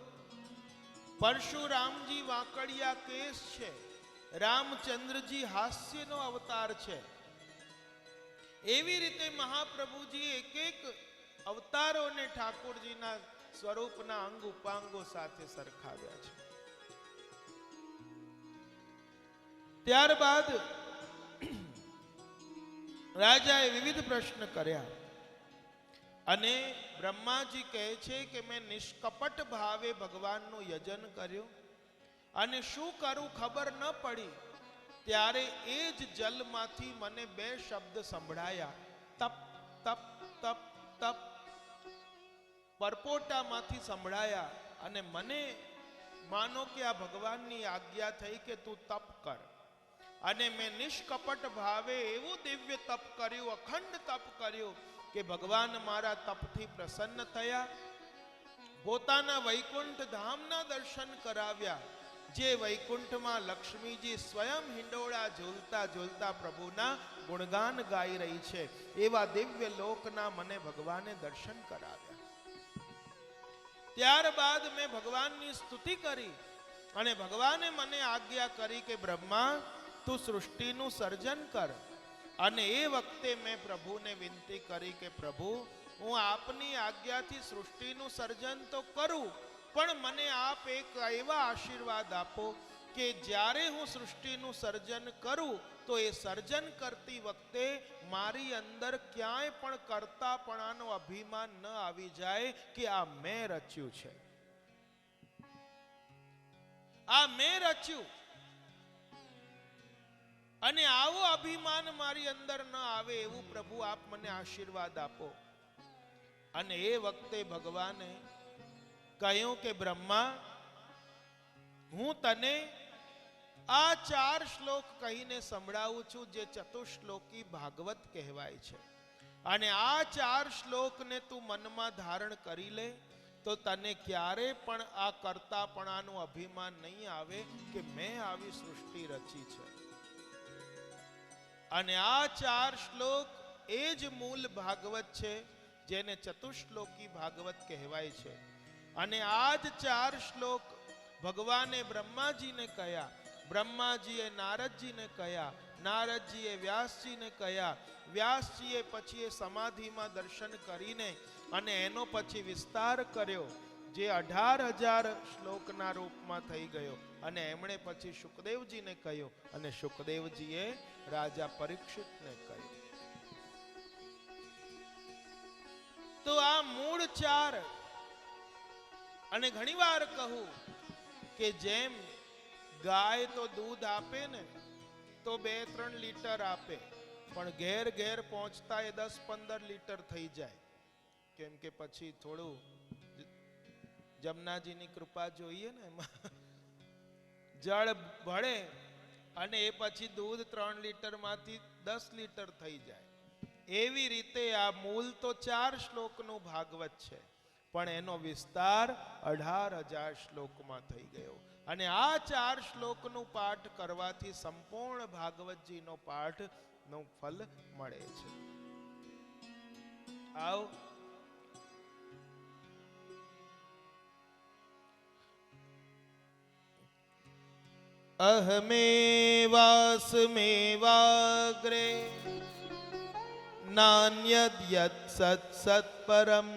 પરશુરામજી વાંકડિયા કેસ છે. રામચંદ્રજી હાસ્યનો અવતાર છે. એવી રીતે મહાપ્રભુજી એક એક અવતારોને ઠાકોરજીના સ્વરૂપના અંગ ઉપાંગો સાથે સરખાવ્યા છે. ત્યારબાદ રાજાએ વિવિધ પ્રશ્ન કર્યા અને બ્રહ્માજી કહે છે કે મેં નિષ્કપટ ભાવે ભગવાનનું યજન કર્યું અને શું કરું ખબર ન પડી. ત્યારે એ જ જલમાંથી મને બે શબ્દ સંભળાયા, તપ તપ તપ તપ. પરપોટામાંથી સંભળાયા અને મને માનો કે આ ભગવાનની આજ્ઞા થઈ કે તું તપ કર. અને મેં નિષ્કપટ ભાવે એવું દિવ્ય તપ કર્યું, અખંડ તપ કર્યું કે ભગવાન મારા તપથી પ્રસન્ન થયા. પોતાના વૈકુંઠ ધામના દર્શન કરાવ્યા, જે વૈકુંઠમાં લક્ષ્મીજી સ્વયં હિંડોળા ઝૂલતા ઝૂલતા પ્રભુના ગુણગાન ગાઈ રહી છે, એવા દિવ્ય લોકના મને ભગવાને દર્શન કરાવ્યા. ત્યારબાદ મેં ભગવાનની સ્તુતિ કરી અને ભગવાને મને આજ્ઞા કરી કે બ્રહ્મા તું સૃષ્ટિનું સર્જન કર. અને એ વખતે મેં પ્રભુને વિનંતી કરી કે પ્રભુ હું આપની આજ્ઞાથી સૃષ્ટિનું સર્જન તો કરું, પણ મને આપ એક એવા આશીર્વાદ આપો કે જ્યારે હું સૃષ્ટિનું સર્જન કરું તો એ સર્જન કરતી વખતે મારી અંદર ક્યાંય પણ કર્તાપણાનો અભિમાન ન આવી જાય કે આ મેં રચ્યું છે, આ મેં રચ્યું. અને આવો અભિમાન મારી અંદર ન આવે એવું પ્રભુ આપ મને આશીર્વાદ આપો. અને એ વખતે ભગવાને કહ્યું કે બ્રહ્મા હું તને આ 4 શ્લોક કહીને સંભળાવું છું, જે ચતુશ્લોકી ભાગવત કહેવાય છે. અને આ 4 શ્લોકને તું મનમાં ધારણ કરી લે તો તને ક્યારે પણ આ કર્તાપણાનું અભિમાન નહીં આવે કે મેં આવી સૃષ્ટિ રચી છે. અને આ 4 શ્લોક એ જ મૂળ ભાગવત છે જેને ચતુશ્લોકી ભાગવત કહેવાય છે. અને આ જ 4 શ્લોક ભગવાને બ્રહ્માજીને કહ્યા, બ્રહ્માજીએ નારદજીને કહ્યા, નારદજીએ વ્યાસજીને કહ્યા, વ્યાસજીએ પછી એ સમાધિમાં દર્શન કરીને અને એનો પછી વિસ્તાર કર્યો, જે 18,000 શ્લોકના રૂપમાં થઈ ગયો. અને એમણે પછી શુકદેવજીને કહ્યું અને શુકદેવજીએ રાજા પરીક્ષિતને કહ્યું. તો આ મૂળ 4. અને ઘણીવાર કહું કે જેમ ગાય તો દૂધ આપે ને, તો 2-3 લીટર આપે, પણ ઘેર ઘેર પહોંચતા એ 10-15 લીટર થઈ જાય. કેમ કે પછી થોડું જમનાજીની કૃપા જોઈએ ને, એમાં જળ ભળે અને એ પછી દૂધ 3 લીટર માંથી 10 લીટર થઈ જાય. એવી રીતે આ મૂળ તો 4 શ્લોકનું ભાગવત છે, પણ એનો વિસ્તાર 18,000 શ્લોકમાં થઈ ગયો. અને આ 4 શ્લોકનું પાઠ કરવાથી સંપૂર્ણ ભાગવતજીનો પાઠનું ફલ મળે છે. આવ અહમેવાસ્મેવાગ્રે નાન્યદ યત સત સત્પરમ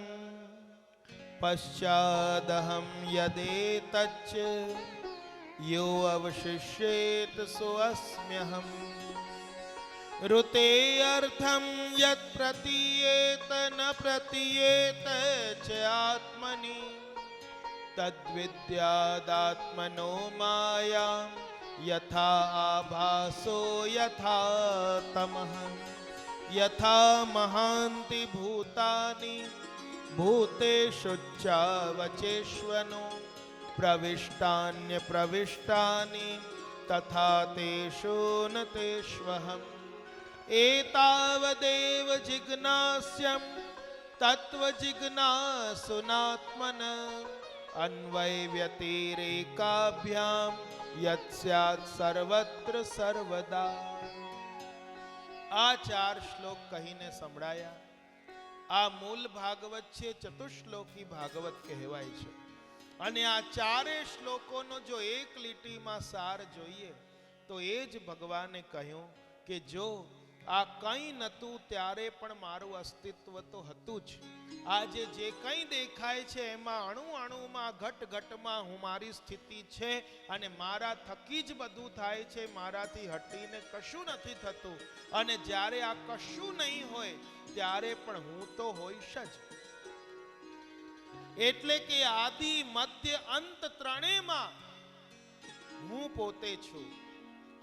પશ્ચાદહમ યદેતચ્ચ યો અવશિષ્યેત સો અસ્મ્યહમ ઋતે અર્થમ યત પ્રતીયેત ન પ્રતીયેત ચ આત્મનિ તદ્વિદ્યાદાત્મનો માયા યથા આભાસો યથા તમઃ યથા મહાંતિ ભૂતાની ભૂતેષુ ચાવચેષ્વનો પ્રવિષ્ટાન્ય પ્રવિષ્ટાની તથા તેષુ ન તેષ્વહમ એતાવદેવ જિજ્ઞાસ્યમ તત્વ જિજ્ઞાસુનાત્મન અન્વય વ્યતિરેકાભ્યામ યત સ્યાત સર્વત્ર સર્વદા. આ 4 શ્લોક કહીને સંભળાયા. આ મૂળ ભાગવત છે, ચતુશ્લોકી ભાગવત કહેવાય છે. અને આ 4 શ્લોકોનો જો એક લીટીમાં સાર જોઈએ તો એ જ ભગવાને કહ્યું કે જો આ કંઈ નહોતું ત્યારે પણ મારું અસ્તિત્વ તો હતું જ. આજે જે કંઈ દેખાય છે એમાં અણુ અણુમાં ઘટ ઘટમાં હું મારી સ્થિતિ છે, અને મારા થકી જ બધું થાય છે, મારાથી હટીને કશું નથી થતું. અને જ્યારે આ કશું નહીં હોય ત્યારે પણ હું તો હોઈશ જ. એટલે કે આદિ મધ્ય અંત ત્રણેયમાં હું પોતે છું,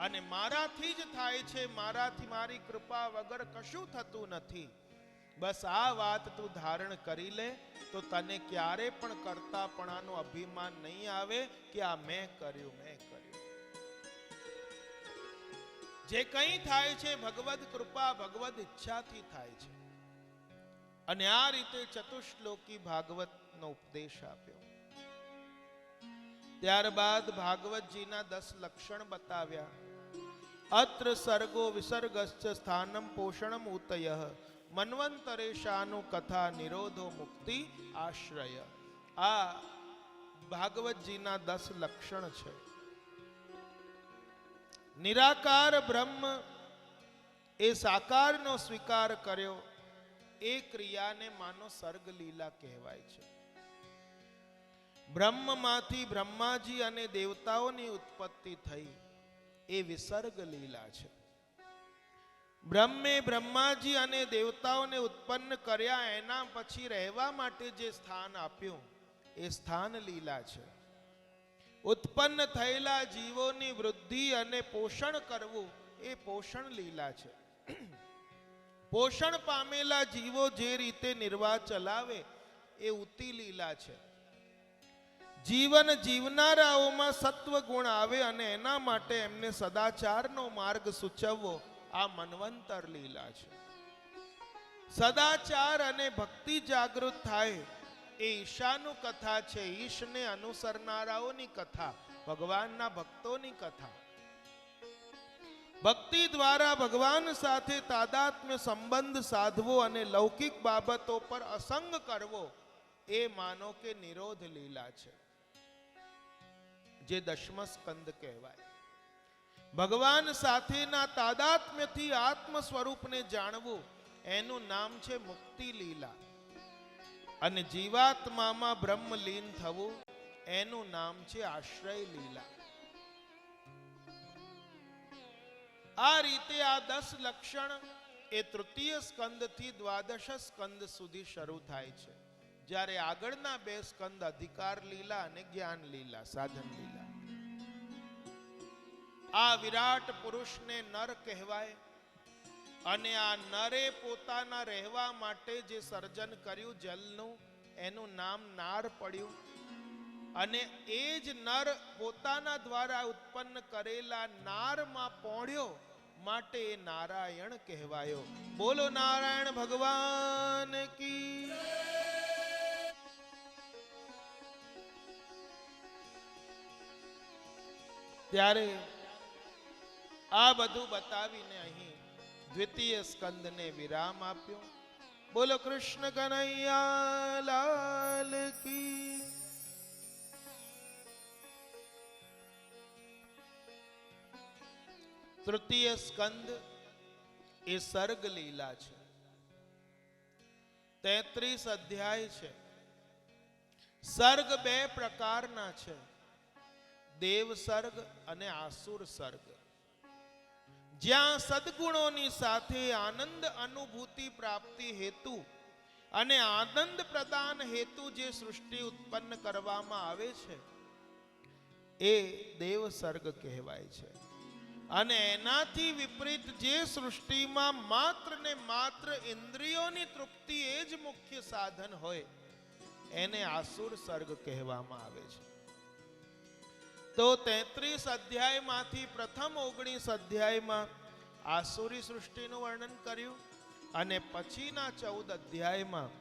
અને મારાથી જ થાય છે, મારાથી મારી કૃપા વગર કશું થતું નથી. બસ આ વાત તું ધારણ કરી લે તો તને ક્યારે પણ કરતાપણાનો અભિમાન નહીં આવે કે આ મેં કર્યું મેં કર્યું. જે કંઈ થાય છે ભગવદ કૃપા ભગવદ ઈચ્છાથી થાય છે. અને આ રીતે ચતુશ્લોકી ભાગવતનો ઉપદેશ આપ્યો. ત્યારબાદ ભાગવતજીના 10 લક્ષણ બતાવ્યા. અત્ર સર્ગો વિસર્ગશ્ચ સ્થાનમ પોષણમ ઉતયઃ મન્વંતરેશાનું કથા નિરોધો મુક્તિ આશ્રય. આ ભાગવતજીના 10 લક્ષણ છે. નિરાકાર બ્રહ્મ એ સાકારનો સ્વીકાર કર્યો, એ ક્રિયાને માનો સર્ગ લીલા કહેવાય છે. બ્રહ્મમાંથી બ્રહ્માજી અને દેવતાઓની ઉત્પત્તિ થઈ, એ વિસર્ગ લીલા છે. બ્રહ્મે બ્રહ્માજી અને દેવતાઓને ઉત્પન્ન કર્યા, એના પછી રહેવા માટે જે સ્થાન આપ્યું એ સ્થાન લીલા છે. ઉત્પન્ન થયેલા જીવોની વૃદ્ધિ અને પોષણ કરવું એ પોષણ લીલા છે. પોષણ પામેલા જીવો જે રીતે નિર્વાહ ચલાવે એ ઉતિ લીલા છે. જીવન જીવનારાઓમાં સત્વ ગુણ આવે અને એના માટે એમને સદાચારનો માર્ગ સૂચવવો આ મન્વંતર લીલા છે. સદાચાર અને ભક્તિ જાગૃત થાય એ ઈશાનું કથા છે. ઈશને અનુસરનારાઓની કથા, ભગવાનના ભક્તોની કથા. ભક્તિ દ્વારા ભગવાન સાથે તાદાત્મ્ય સંબંધ સાધવો અને લૌકિક બાબતો પર અસંગ કરવો એ માનો કે નિરોધ લીલા છે, જે 10મ સ્કંદ કહેવાય. ભગવાન સાથેના તાદાત્મ્યથી આત્મ સ્વરૂપને જાણવું એનું નામ છે મુક્તિ લીલા. અને જીવાત્મામાં બ્રહ્મ લીન થવું એનું નામ છે આશ્રય લીલા. આ રીતે આ 10 લક્ષણ એ તૃતીય સ્કંદથી દ્વાદશ સ્કંદ સુધી શરૂ થાય છે. જ્યારે આગળના 2 સ્કંદ અધિકાર લીલા અને જ્ઞાન લીલા, સાધન લીલા. આ વિરાટ પુરુષને નર કહેવાય. અને આ નરે પોતાના રહેવા માટે જે સર્જન કર્યું જલનું, એનું નામ નાર પડ્યું. અને એ જ નર પોતાના દ્વારા ઉત્પન્ન કરેલા નારમાં પોણ્યો, માટે એ નારાયણ કહેવાયો. બોલો નારાયણ ભગવાન કી. ત્યારે આ બધું બતાવીને અહીં દ્વિતીય સ્કંદને વિરામ આપ્યો. બોલો કૃષ્ણ કનૈયા લાલ કી. તૃતીય સ્કંદ એ સર્ગ લીલા છે. 33 અધ્યાય છે. સર્ગ બે પ્રકારના છે, દેવ સર્ગ અને આસુર સર્ગ. જ્યાં સદગુણોની સાથે આનંદ અનુભૂતિ પ્રાપ્તિ હેતુ અને આનંદ પ્રદાન હેતુ જે સૃષ્ટિ ઉત્પન્ન કરવામાં આવે છે એ દેવ સર્ગ કહેવાય છે. અને એનાથી વિપરીત જે સૃષ્ટિમાં માત્ર ને માત્ર ઇન્દ્રિયોની તૃપ્તિ એ જ મુખ્ય સાધન હોય એને આસુર સર્ગ કહેવામાં આવે છે. તો 33 અધ્યાયમાંથી પ્રથમ 19 અધ્યાયમાં આસુરી સૃષ્ટિનું વર્ણન કર્યું અને પછીના 14 અધ્યાયમાં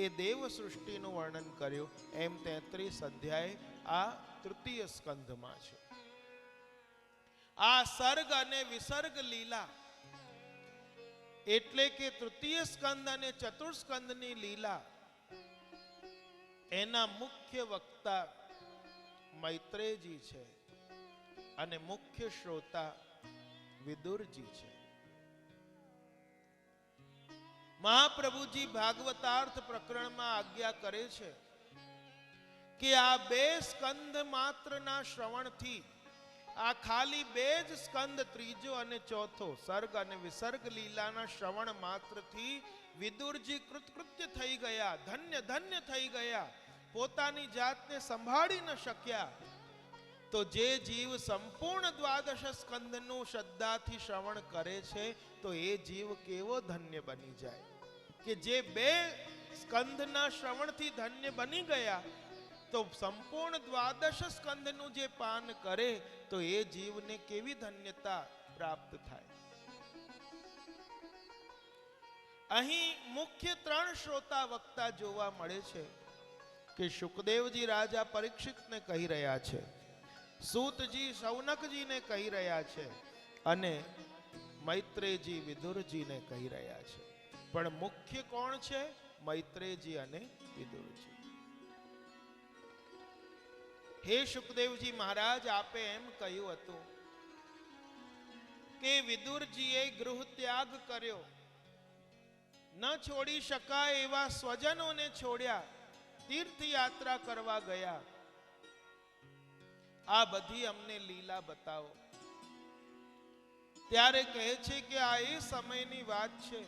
એ દેવ સૃષ્ટિનું વર્ણન કર્યું. એમ 33 અધ્યાય આ તૃતીય સ્કંધમાં છે. આ સર્ગ અને વિસર્ગ લીલા એટલે કે તૃતીય સ્કંદ અને ચતુર્સ્કંદની લીલા, એના મુખ્ય વક્તા મૈત્રેયજી છે અને મુખ્ય શ્રોતા વિદુરજી છે. મહાપ્રભુજી ભાગવતાર્થ પ્રકરણમાં આજ્ઞા કરે છે કે આ બે સ્કંદ માત્રના શ્રવણથી, આ ખાલી બે જ સ્કંદ, ત્રીજો અને ચોથો સર્ગ અને વિસર્ગ લીલાના શ્રવણ માત્રથી વિદુરજી કૃતકૃત્ય થઈ ગયા, ધન્ય ધન્ય થઈ ગયા, પોતાની જાતને સંભાળી ન શક્યા. તો જે જીવ સંપૂર્ણ દ્વાદશ સ્કંદનું શ્રદ્ધાથી શ્રવણ કરે છે તો એ જીવ કેવો ધન્ય બની જાય કે જે બે સ્કંદના શ્રવણથી ધન્ય બની ગયા, તો સંપૂર્ણ દ્વાદશ સ્કંદનું જે પાન કરે તો એ જીવને કેવી ધન્યતા પ્રાપ્ત થાય. અહીં મુખ્ય 3 શ્રોતા વક્તા જોવા મળે છે કે શુકદેવજી રાજા પરીક્ષિતને કહી રહ્યા છે, સૂતજી શૌનકજીને કહી રહ્યા છે અને મૈત્રેયજી વિદુરજીને કહી રહ્યા છે. પણ મુખ્ય કોણ છે? મૈત્રેયજી અને વિદુરજી. હે શુકદેવજી મહારાજ, આપે એમ કહ્યું હતું કે વિદુરજીએ ગૃહ ત્યાગ કર્યો, ન છોડી શકાય એવા સ્વજનોને છોડ્યા, તીર્થયાત્રા કરવા ગયા. આ બધી અમને લીલા બતાવો. ત્યારે કહે છે કે આ એ સમયની વાત છે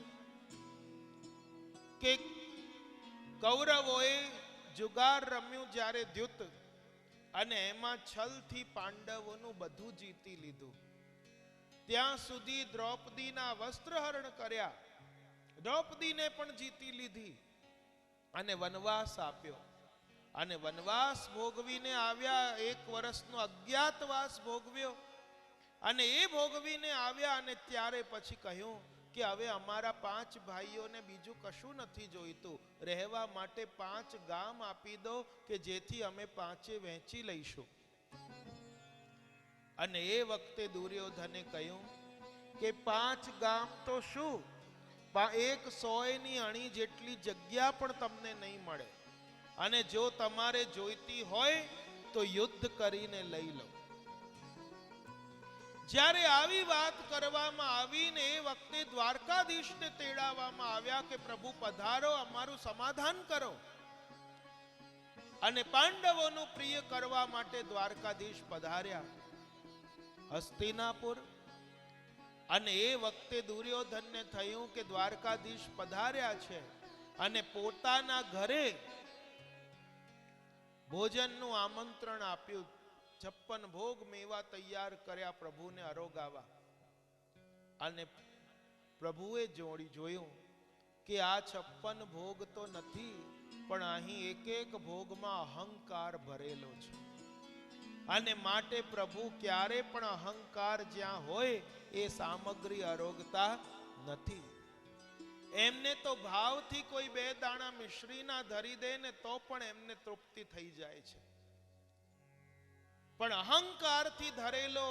કે કૌરવોએ જુગાર રમ્યું જ્યારે દ્યુત, અને એમાં છલથી પાંડવોનું બધું જીતી લીધું. ત્યાં સુધી દ્રૌપદીના વસ્ત્રહરણ કર્યા, દ્રૌપદીને પણ જીતી લીધી અને વનવાસ આપ્યો. અને વનવાસ ભોગવીને આવ્યા, 1 વર્ષનો અજ્ઞાતવાસ ભોગવ્યો. અને એ ભોગવીને આવ્યા અને ત્યારે પછી કહ્યું કે હવે અમારા 5 ભાઈઓને બીજું કશું નથી જોઈતું, રહેવા માટે 5 ગામ આપી દો કે જેથી અમે 5 વહેંચી લઈશું. અને એ વખતે દુર્યોધને કહ્યું કે 5 ગામ તો શું, 100 ની અણી જેટલી જગ્યા પણ તમને નહીં મળે, અને જો તમારે જોઈતી હોય તો યુદ્ધ કરીને લઈ લો. જ્યારે આવી વાત કરવામાં આવી ને એ વખતે દ્વારકાધીશને તેડાવવામાં આવ્યા કે પ્રભુ પધારો, અમારું સમાધાન કરો. અને પાંડવોનું પ્રિય કરવા માટે દ્વારકાધીશ પધાર્યા હસ્તિનાપુર. અને એ વખતે દુર્યોધનને થયું કે દ્વારકાધીશ પધાર્યા છે અને પોતાના ઘરે ભોજનનું આમંત્રણ આપ્યું 56 ભોગ મેવા તૈયાર કર્યા પ્રભુને અરોગાવા. અને પ્રભુએ જોયું કે આ 56 ભોગ તો નથી, પણ અહીં એક એક ભોગમાં અહંકાર ભરેલો છે. અને માટે પ્રભુ ક્યારે પણ અહંકાર જ્યાં હોય એ સામગ્રી અરોગતા નથી. એમને તો ભાવથી કોઈ 2 દાણા મિશ્રીના ધરી દે ને તો પણ એમને તૃપ્તિ થઈ જાય છે. પણ અહંકારથી ધરેલો,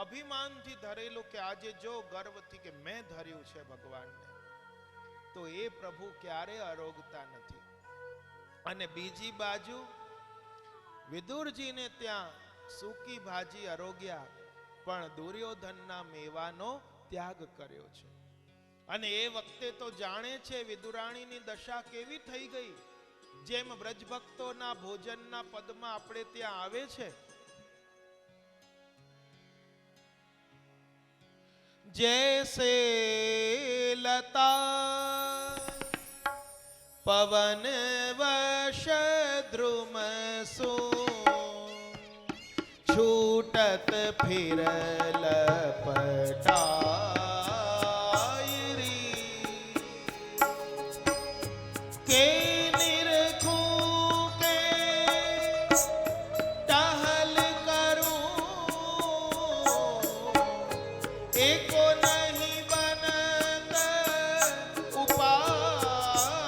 અભિમાનથી ધરેલો કે આજે જો ગર્વથી કે મેં ધર્યું છે ભગવાનને, તો એ પ્રભુ ક્યારે અરોગતા નથી. અને બીજી બાજુ વિદુરજીને ત્યાં સૂકી ભાજી અરોગ્યા, પણ દુર્યોધનના મેવાનો ત્યાગ કર્યો છે. અને એ વખતે તો જાણે છે વિદુરાણીની દશા કેવી થઈ ગઈ. જેમ બ્રજભક્તોના ભોજનના પદમાં આપણે ત્યાં આવે છે, जैसे लता पवन वश द्रुम सो छूटत फिर लपटायरी के निरखूं के टहल करूं एको नहीं बनत उपायरी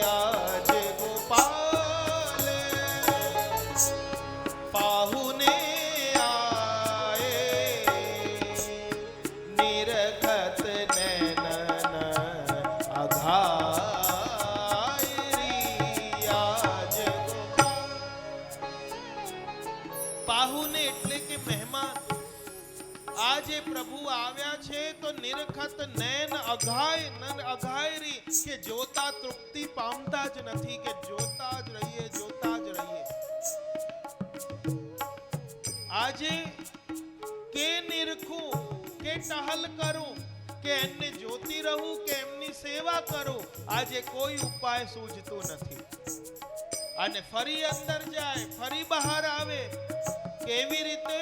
आज गोपाल पाहुने आए निरखत नैनन अघायरी आज गोपाल. पाहुने એટલે કે મહેમાન. આજે પ્રભુ આવ્યા છે તો નિરખત નૈન અઘાયરી કે જોતા તૃપ્તિ પામતા જ નથી, કે જોતા જ રહીએ, જોતા જ રહીએ. આજે કે નિરખું કે ટહલ કરું, કે એમને જોતી રહું કે એમની સેવા કરું, આજે કોઈ ઉપાય સૂઝતું નથી. અને ફરી અંદર જાય, ફરી બહાર આવે. કેવી રીતે?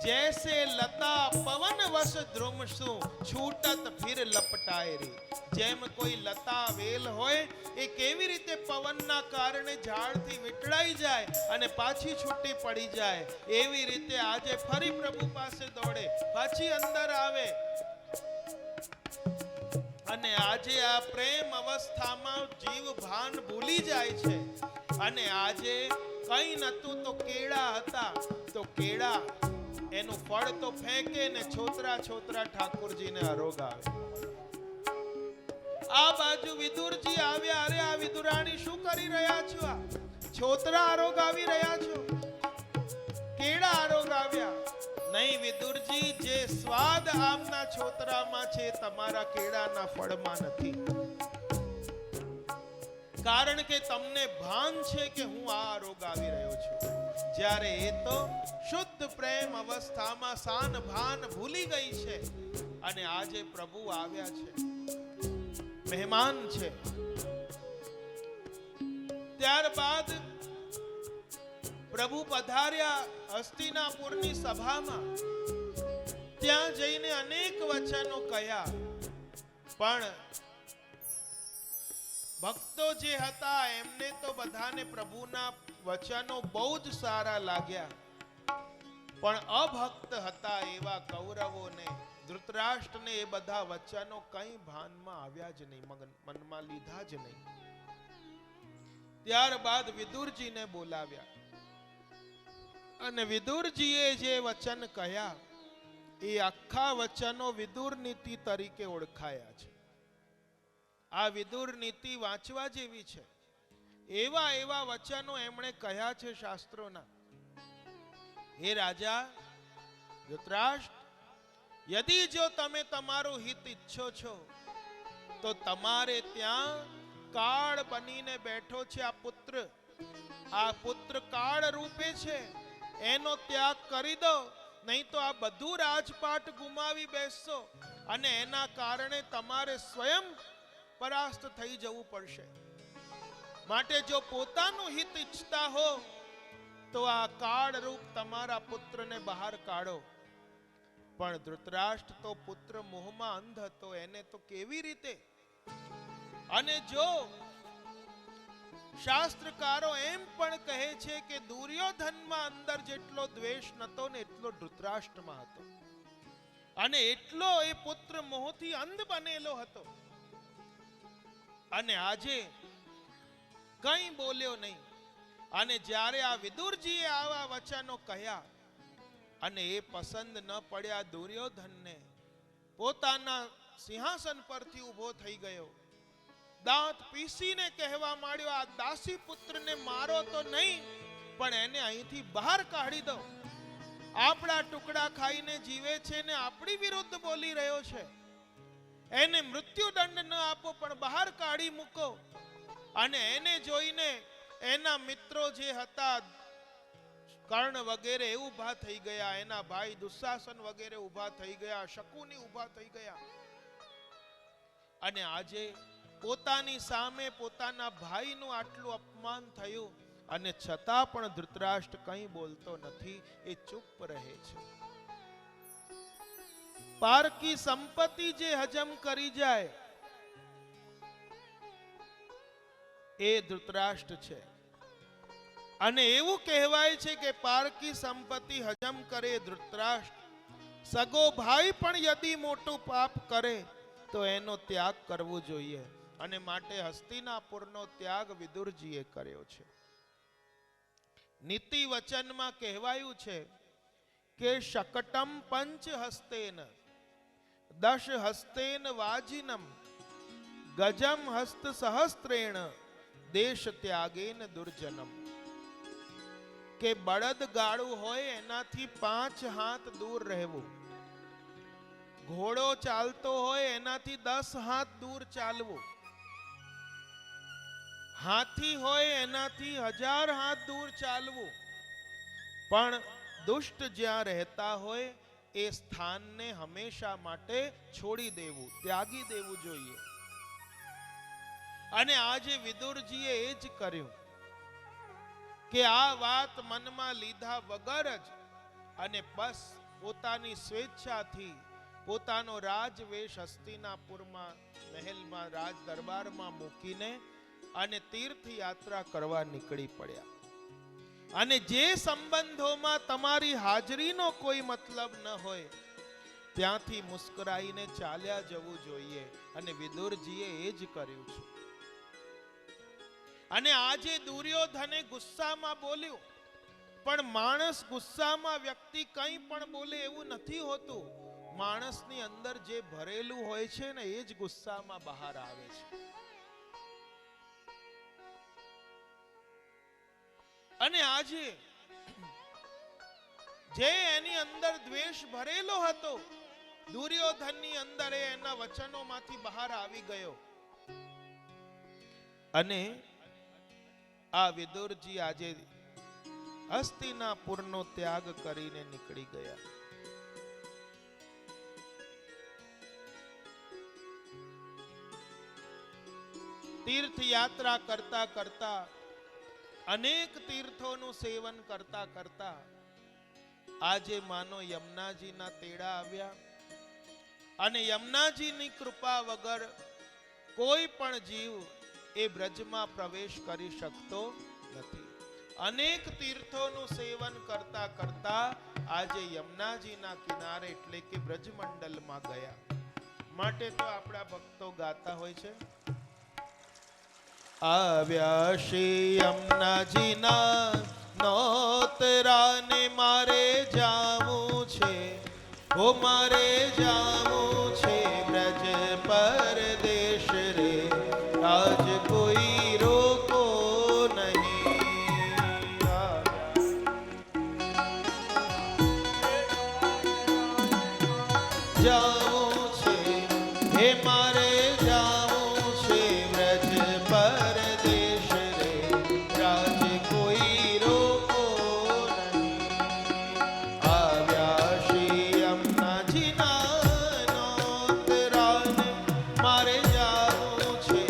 जैसे लता पवन वश द्रुमसु छूटत फिर लपटायरी. જેમ કોઈ લતા વેલ હોય એ કેવી રીતે પવનના કારણે ઝાડથી વીંટળાઈ જાય અને પાછી છૂટી પડી જાય, એવી રીતે આજે ફરી પ્રભુ પાસે દોડે, પાછી અંદર આવે. અને આજે આ પ્રેમ અવસ્થામાં જીવ ભાન ભૂલી જાય છે. અને આજે કઈ નતું તો કેળા હતા, તો કેળા એનું ફળ તો ફેંકે ને છોતરા છોતરા ઠાકોરજીને આરોગ આવે. આ બાજુ વિદુરજી આવ્યા. અરે આ વિદુરાણી શું કરી રહ્યા છો? આ છોતરા આરોગ આવી રહ્યા છો, કેળા આરોગ આવ્યા નહીં. વિદુરજી, જે સ્વાદ આમના છોતરામાં છે તમારા કેળાના ફળમાં નથી. કારણ કે તમને ભાન છે કે હું આ આરોગ આવી રહ્યો છું. જ્યારે એ તો શુદ્ધ પ્રેમ અવસ્થામાં સાન ભાન ભૂલી ગઈ છે. અને આજે પ્રભુ આવ્યા છે, મહેમાન છે. ત્યારબાદ પ્રભુ પધાર્યા હસ્તિનાપુરની સભામાં. ત્યાં જઈને અનેક વચનો કહ્યા, પણ ભક્તો જે હતા એમને તો બધાને પ્રભુના વચનો બહુ જ સારા લાગ્યા. પણ અભક્ત હતા એવા કૌરવોને, ધૃતરાષ્ટ્રને એ બધા વચનો કઈ ભાનમાં આવ્યા જ નહીં, મનમાં લીધા જ નહીં. ત્યારબાદ વિદુરજીને બોલાવ્યા. અને વિદુરજીએ જે વચન કહ્યા એ આખા વચનો વિદુર નીતિ તરીકે ઓળખાયા છે. આ વિદુર નીતિ વાંચવા જેવી છે. એવા એવા વચનો એમણે કહ્યા છે શાસ્ત્રોના. હે રાજા ધૃતરાષ્ટ્ર, યદિ જો તમે તમારું હિત ઈચ્છો છો તો તમારે ત્યાં કાળ બનીને બેઠો છે આ પુત્ર. આ પુત્ર કાળ રૂપે છે, એનો ત્યાગ કરી દો, નહીં તો આ બધું રાજપાટ ગુમાવી બેસશો અને એના કારણે તમારે સ્વયં પરાસ્ત થઈ જવું પડશે. માટે જો પોતાનું હિત ઈચ્છતા હો તો આ કાળ રૂપ તમારા પુત્રને બહાર કાઢો. પણ ધૃતરાષ્ટ્ર તો પુત્ર મોહમાં અંધ હતો, એને તો કેવી રીતે? અને જો શાસ્ત્રકારો એમ પણ કહે છે કે દુર્યોધનમાં અંદર જેટલો દ્વેષ નતો ને એટલો ધૃતરાષ્ટ્રમાં હતો, અને એટલો એ પુત્ર મોહથી અંધ બનેલો હતો. અને આજે કંઈ બોલ્યો નહીં. અને જ્યારે આ વિદુરજીએ આવા વચનો કહ્યા અને એ પસંદ ન પડ્યા દુર્યોધનને, પોતાના સિંહાસન પરથી ઊભો થઈ ગયો, દાંત પીસીને કહેવા માંડ્યો, આ દાસી પુત્રને મારો તો નહીં, પણ એને અહીંથી બહાર કાઢી દો. આપણા ટુકડા ખાઈને જીવે છે ને આપણી વિરુદ્ધ બોલી રહ્યો છે. એને મૃત્યુદંડ ન આપો, પણ બહાર કાઢી મૂકો. અને એને જોઈને એના મિત્રો જે હતા કર્ણ વગેરે એ ઊભા થઈ ગયા, એના ભાઈ દુશાસન વગેરે ઊભા થઈ ગયા, શકુની ઊભા થઈ ગયા. અને આજે પોતાની સામે પોતાના ભાઈનું આટલું અપમાન થયું, અને છતાં પણ ધૃતરાષ્ટ્ર કંઈ બોલતો નથી, એ ચૂપ રહે છે. પારકી સંપત્તિ જે હજમ કરી જાય એ ધૃતરાષ્ટ્ર છે. અને એવું કહેવાય છે કે પારકી સંપત્તિ હજમ કરે ધૃતરાષ્ટ્ર, સગો ભાઈ પણ યદી મોટું પાપ કરે તો એનો ત્યાગ કરવો જોઈએ. અને માટે હસ્તિનાપુરનો ત્યાગ વિદુરજીએ કર્યો છે. નીતિ વચનમાં કહેવાયું છે કે શકટમ પંચ હસ્તેન દશ હસ્તેન વાજિનમ ગજમ હસ્ત સહસ્ત્રેણ દેશ ત્યાગેન દુર્જનમ. કે બળદ ગાડું હોય એનાથી 5 હાથ દૂર રહેવું, ઘોડો ચાલતો હોય એનાથી 10 હાથ દૂર ચાલવું, હાથી હોય એનાથી 1000 હાથ દૂર ચાલવું, પણ દુષ્ટ જ્યાં રહેતા હોય એ સ્થાનને હંમેશા માટે છોડી દેવું, ત્યાગી દેવું જોઈએ. અને આજે વિદુરજીએ એ જ કર્યું કે આ વાત મનમાં લીધા વગર જ અને બસ પોતાની સ્વેચ્છાથી પોતાનો રાજવેશ હસ્તિનાપુરમાં મહેલમાં રાજ દરબારમાં મૂકીને અને તીર્થયાત્રા કરવા નીકળી પડ્યા. અને જે સંબંધોમાં તમારી હાજરીનો કોઈ મતલબ ન હોય ત્યાંથી મુસ્કરાઈને ચાલ્યા જવું જોઈએ. અને વિદુરજીએ એ જ કર્યું છે. અને આજે દુર્યોધને ગુસ્સામાં બોલ્યું, પણ માણસ ગુસ્સામાં વ્યક્તિ કંઈ પણ બોલે એવું નથી હોતું. માણસની અંદર જે ભરેલું હોય છે ને એ જ ગુસ્સામાં બહાર આવે છે. અને આજે જે એની અંદર દ્વેષ ભરેલો હતો દુર્યોધનની અંદર, એ એના વચનોમાંથી બહાર આવી ગયો. અને આ વિદુરજી આજે હસ્તિનાપુરનો ત્યાગ કરીને નીકળી ગયા. તીર્થયાત્રા કરતા કરતા, અનેક તીર્થોનું સેવન કરતા કરતા આજે માનો યમુનાજીના તેડા આવ્યા. અને યમુનાજીની કૃપા વગર કોઈ પણ જીવ એ બ્રજમાં પ્રવેશ કરી શકતો નથી. અનેક તીર્થોનું સેવન કરતા કરતા આજે યમુનાજીના કિનારે એટલે કે બ્રજમંડલમાં ગયા. માટે તો આપણા ભક્તો ગાતા હોય છે, આવ્યા શ્રી યમુનાજીના નોતરાને મારે જાવું છે, ઓ મારે જાવું છે બ્રજ પરદેશ રે, આજ કોઈ રોકો નહીં. જાવું છે હે મારે જાવું છે બ્રજ પરદેશ રે, રાજ કોઈ રોકો નહીં. આવ્યા શ્રી યમુનાજીના નોતરાને મારે જાવું છે,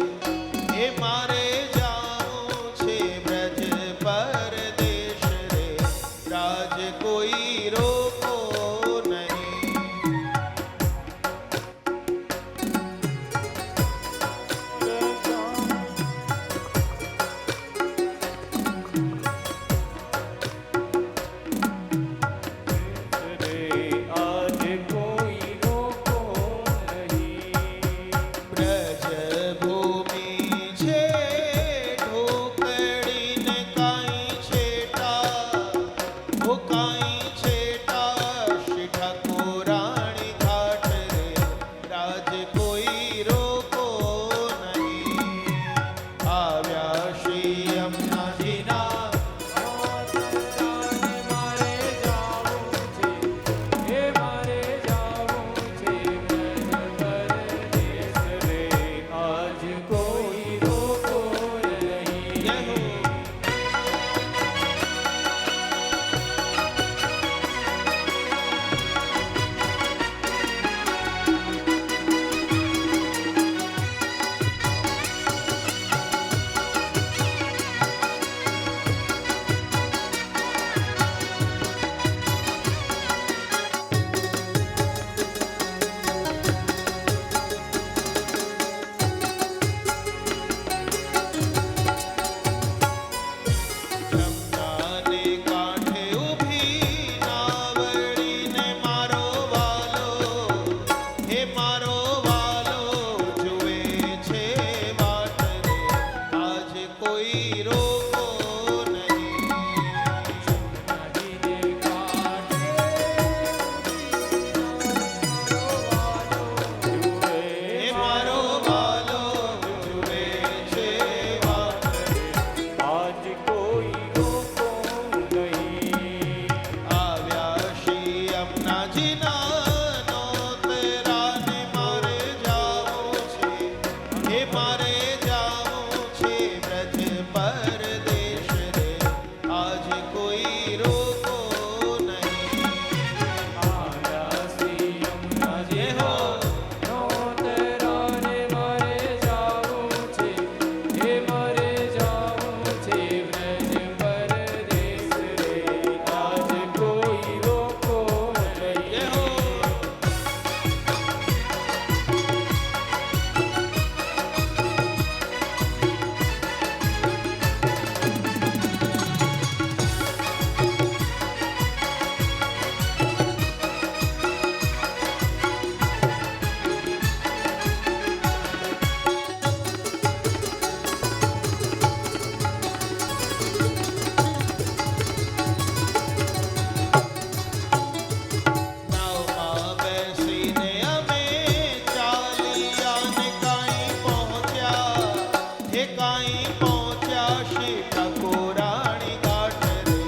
હે મારે જાવું છે બ્રજ પરદેશ રે, આજ કોઈ રોકો નહીં. આવ્યા શ્રી યમુનાજીના નોતરાને મારે જાવું છે, હે મારે જાવું છે બ્રજ પરદેશ રે, આજ કોઈ રોકો નહીં. આવ્યા શ્રી યમુનાજીના નોતરાને મારે જાવું છે, હે મારે જાવું છે બ્રજ પરદેશ રે, આજ કોઈ રોકો નહીં. નાવમાં બેસીને અમે ચાલ્યા ને કાંઈ પહોંચ્યા, હે કાંઈ પહોંચ્યા શ્રી ઠાકોરાણી ઘાટ રે,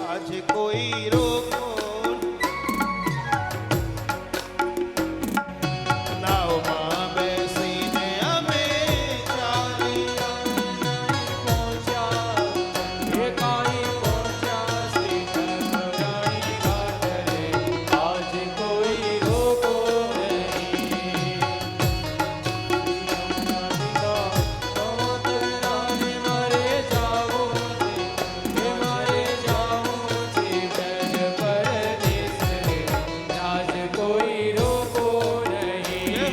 આજ કોઈ રોકો. નાવમાં બેસીને અમે ચાલ્યા પહોંચ્યા, હે કાંઈ પહોંચ્યા શ્રી ઠાકોરાણી ઘાટ રે, આજ કોઈ રોકો નહીં. નોતરાને મારે જાવું છે, હે મારે જાવું છે બ્રજ પરદેશ રે, આજ કોઈ રોકો નહીં.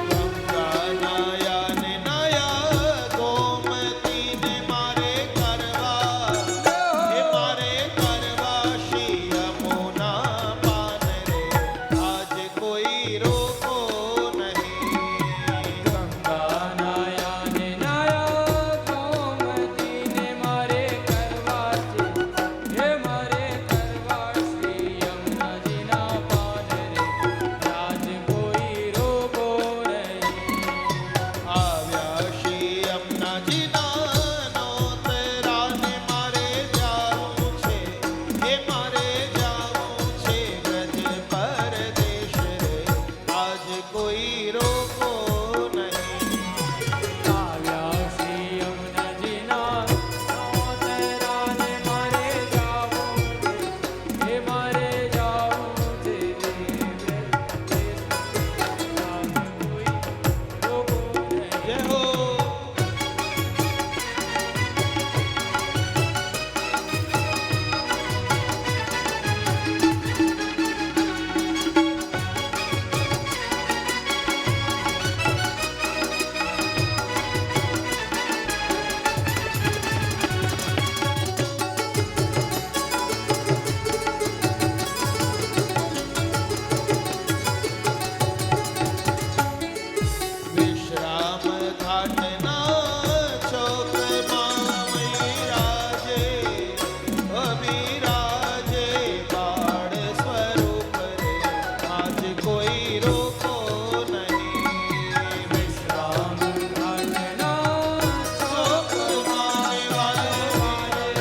ગંગા નાયા ને નાયા ગોમતીને મારે કરવા, હે મારે કરવા શ્રી યમુના પાન રે, આજ કોઈ રોકો નહીં. ગંગા નાયા ને નાયા ગોમતીને મારે કરવા છે, હે મારે કરવા શ્રી યમુનાજીના પાન રે, આજ કોઈ રોકો નહીં. આવ્યા શ્રી યમુનાજીના નોતરાને મારે જાવું છે, હે મારે જાવું છે બ્રજ પરદેશ રે, આજ કોઈ રોકો નહીં. આવ્યા શ્રી યમુનાજીના નોતરાને મારે જાવું છે, હે મારે જાવું છે આજ કોઈ રોકો નહીં. જય હો. વિશ્રામ ઘાટના ચોકમાં વિરાજે, અવિરાજે બાળ સ્વરૂપ રે, આજ કોઈ રોકો નહીં. વિશ્રામ ઘાટના ચોકમાં વાળે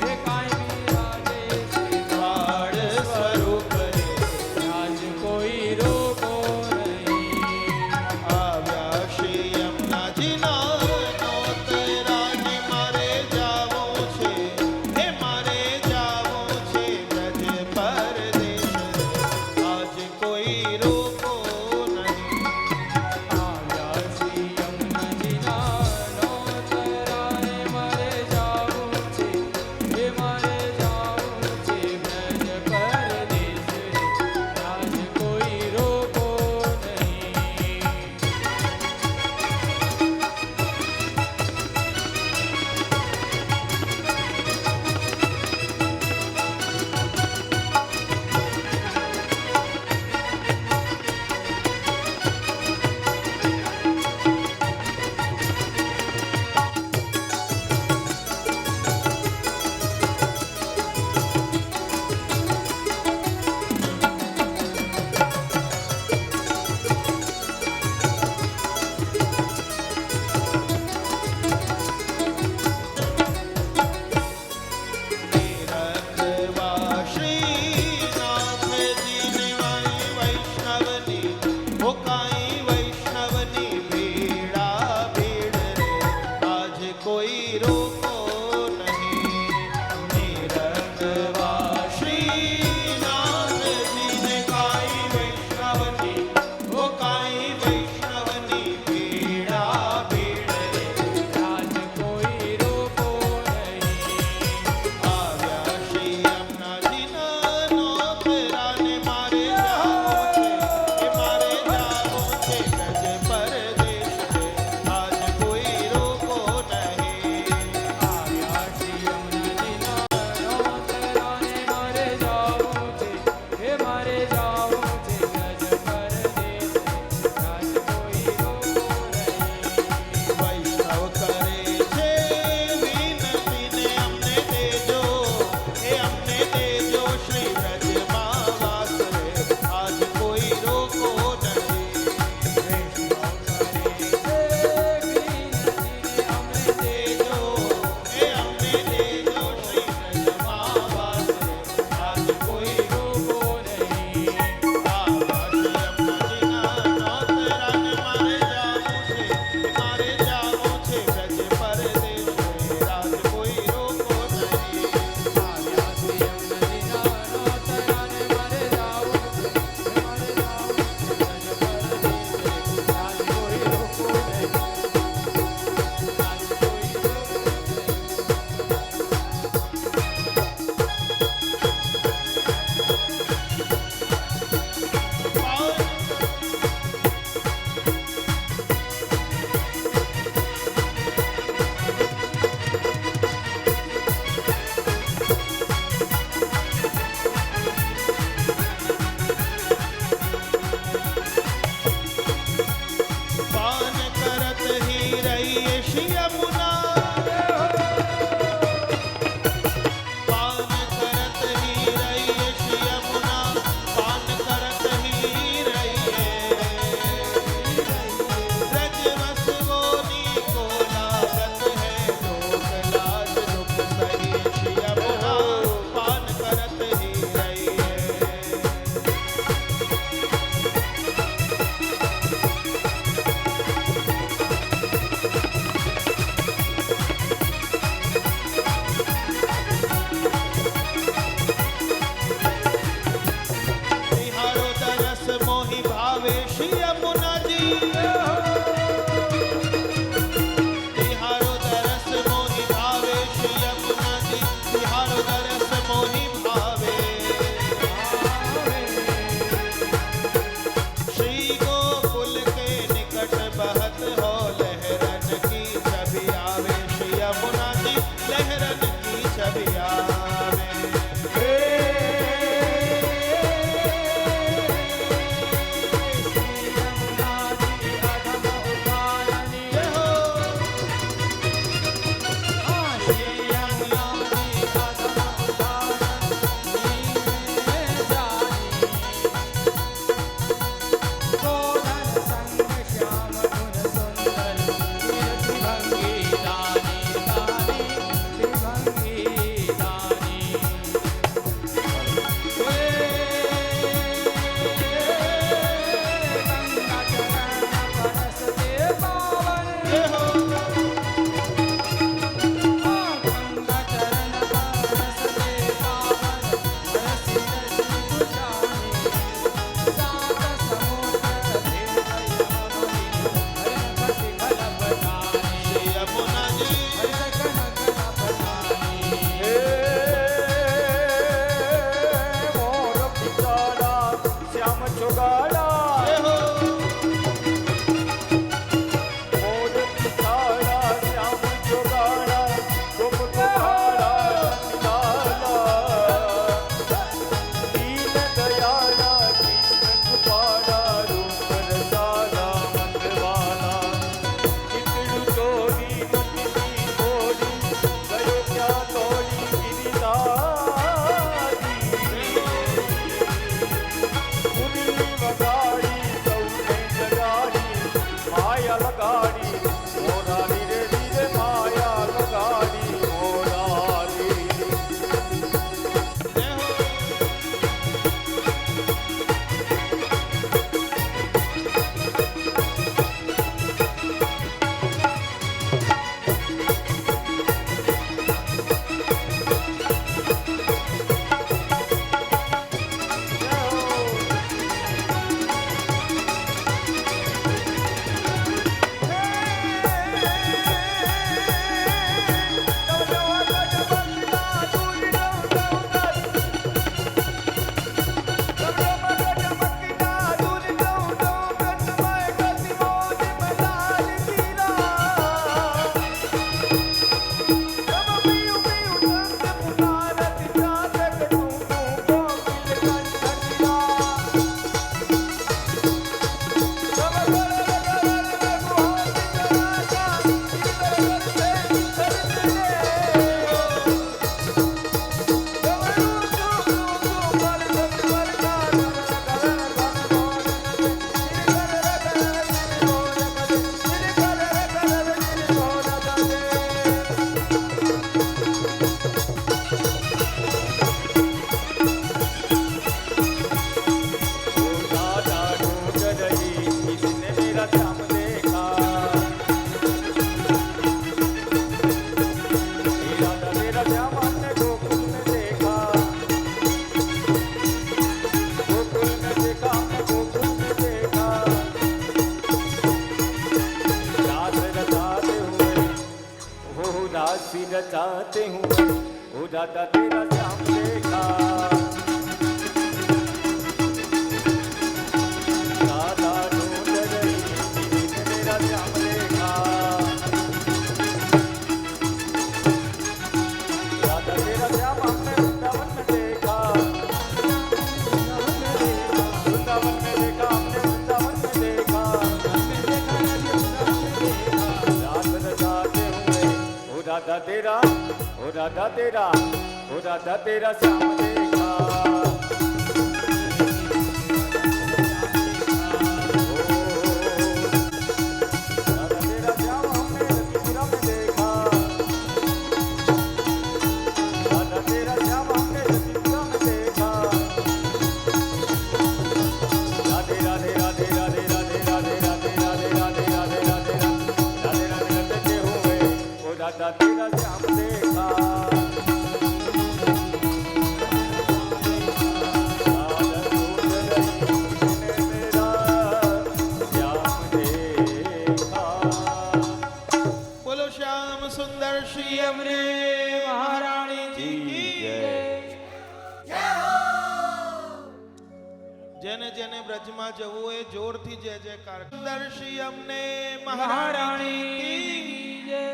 હે કાંઈ વિરાજે શ્રી બાળ સ્વરૂપ રે, આજ કોઈ રોકો નહીં. આવ્યા શ્રી યમુના માયા લગાડી મોરારી રે ધીરે માયા લગાડી મોરારી જય હો. उदासी रचाते हुए ओ दादा तेरा श्याम देखा दादा ढूंढ रही किसी ने मेरा श्याम देखा दादा तेरा श्याम हमने वृंदावन में देखा वृंदावन में देखा हमने वृंदावन में देखा रात रचाते हुए ओ दादा तेरा श्याम देखा दादा तेरा श्याम हमने रतिपुरा में देखा दादा तेरा श्याम हमने रतिपुरा में देखा राधे राधे राधे राधे राधे राधे राधे राधे राधे राधे राधे राधे राधे करते हुए ओ दादा तेरा श्याम देखा બોલો શ્યામ સુંદર શ્રી અમરે મહારાણી જી કી જય. જેને જેને બ્રજમાં જવું હોય જોરથી જય જયકાર. સુંદર શ્રી અમને મહારાણી કી જય.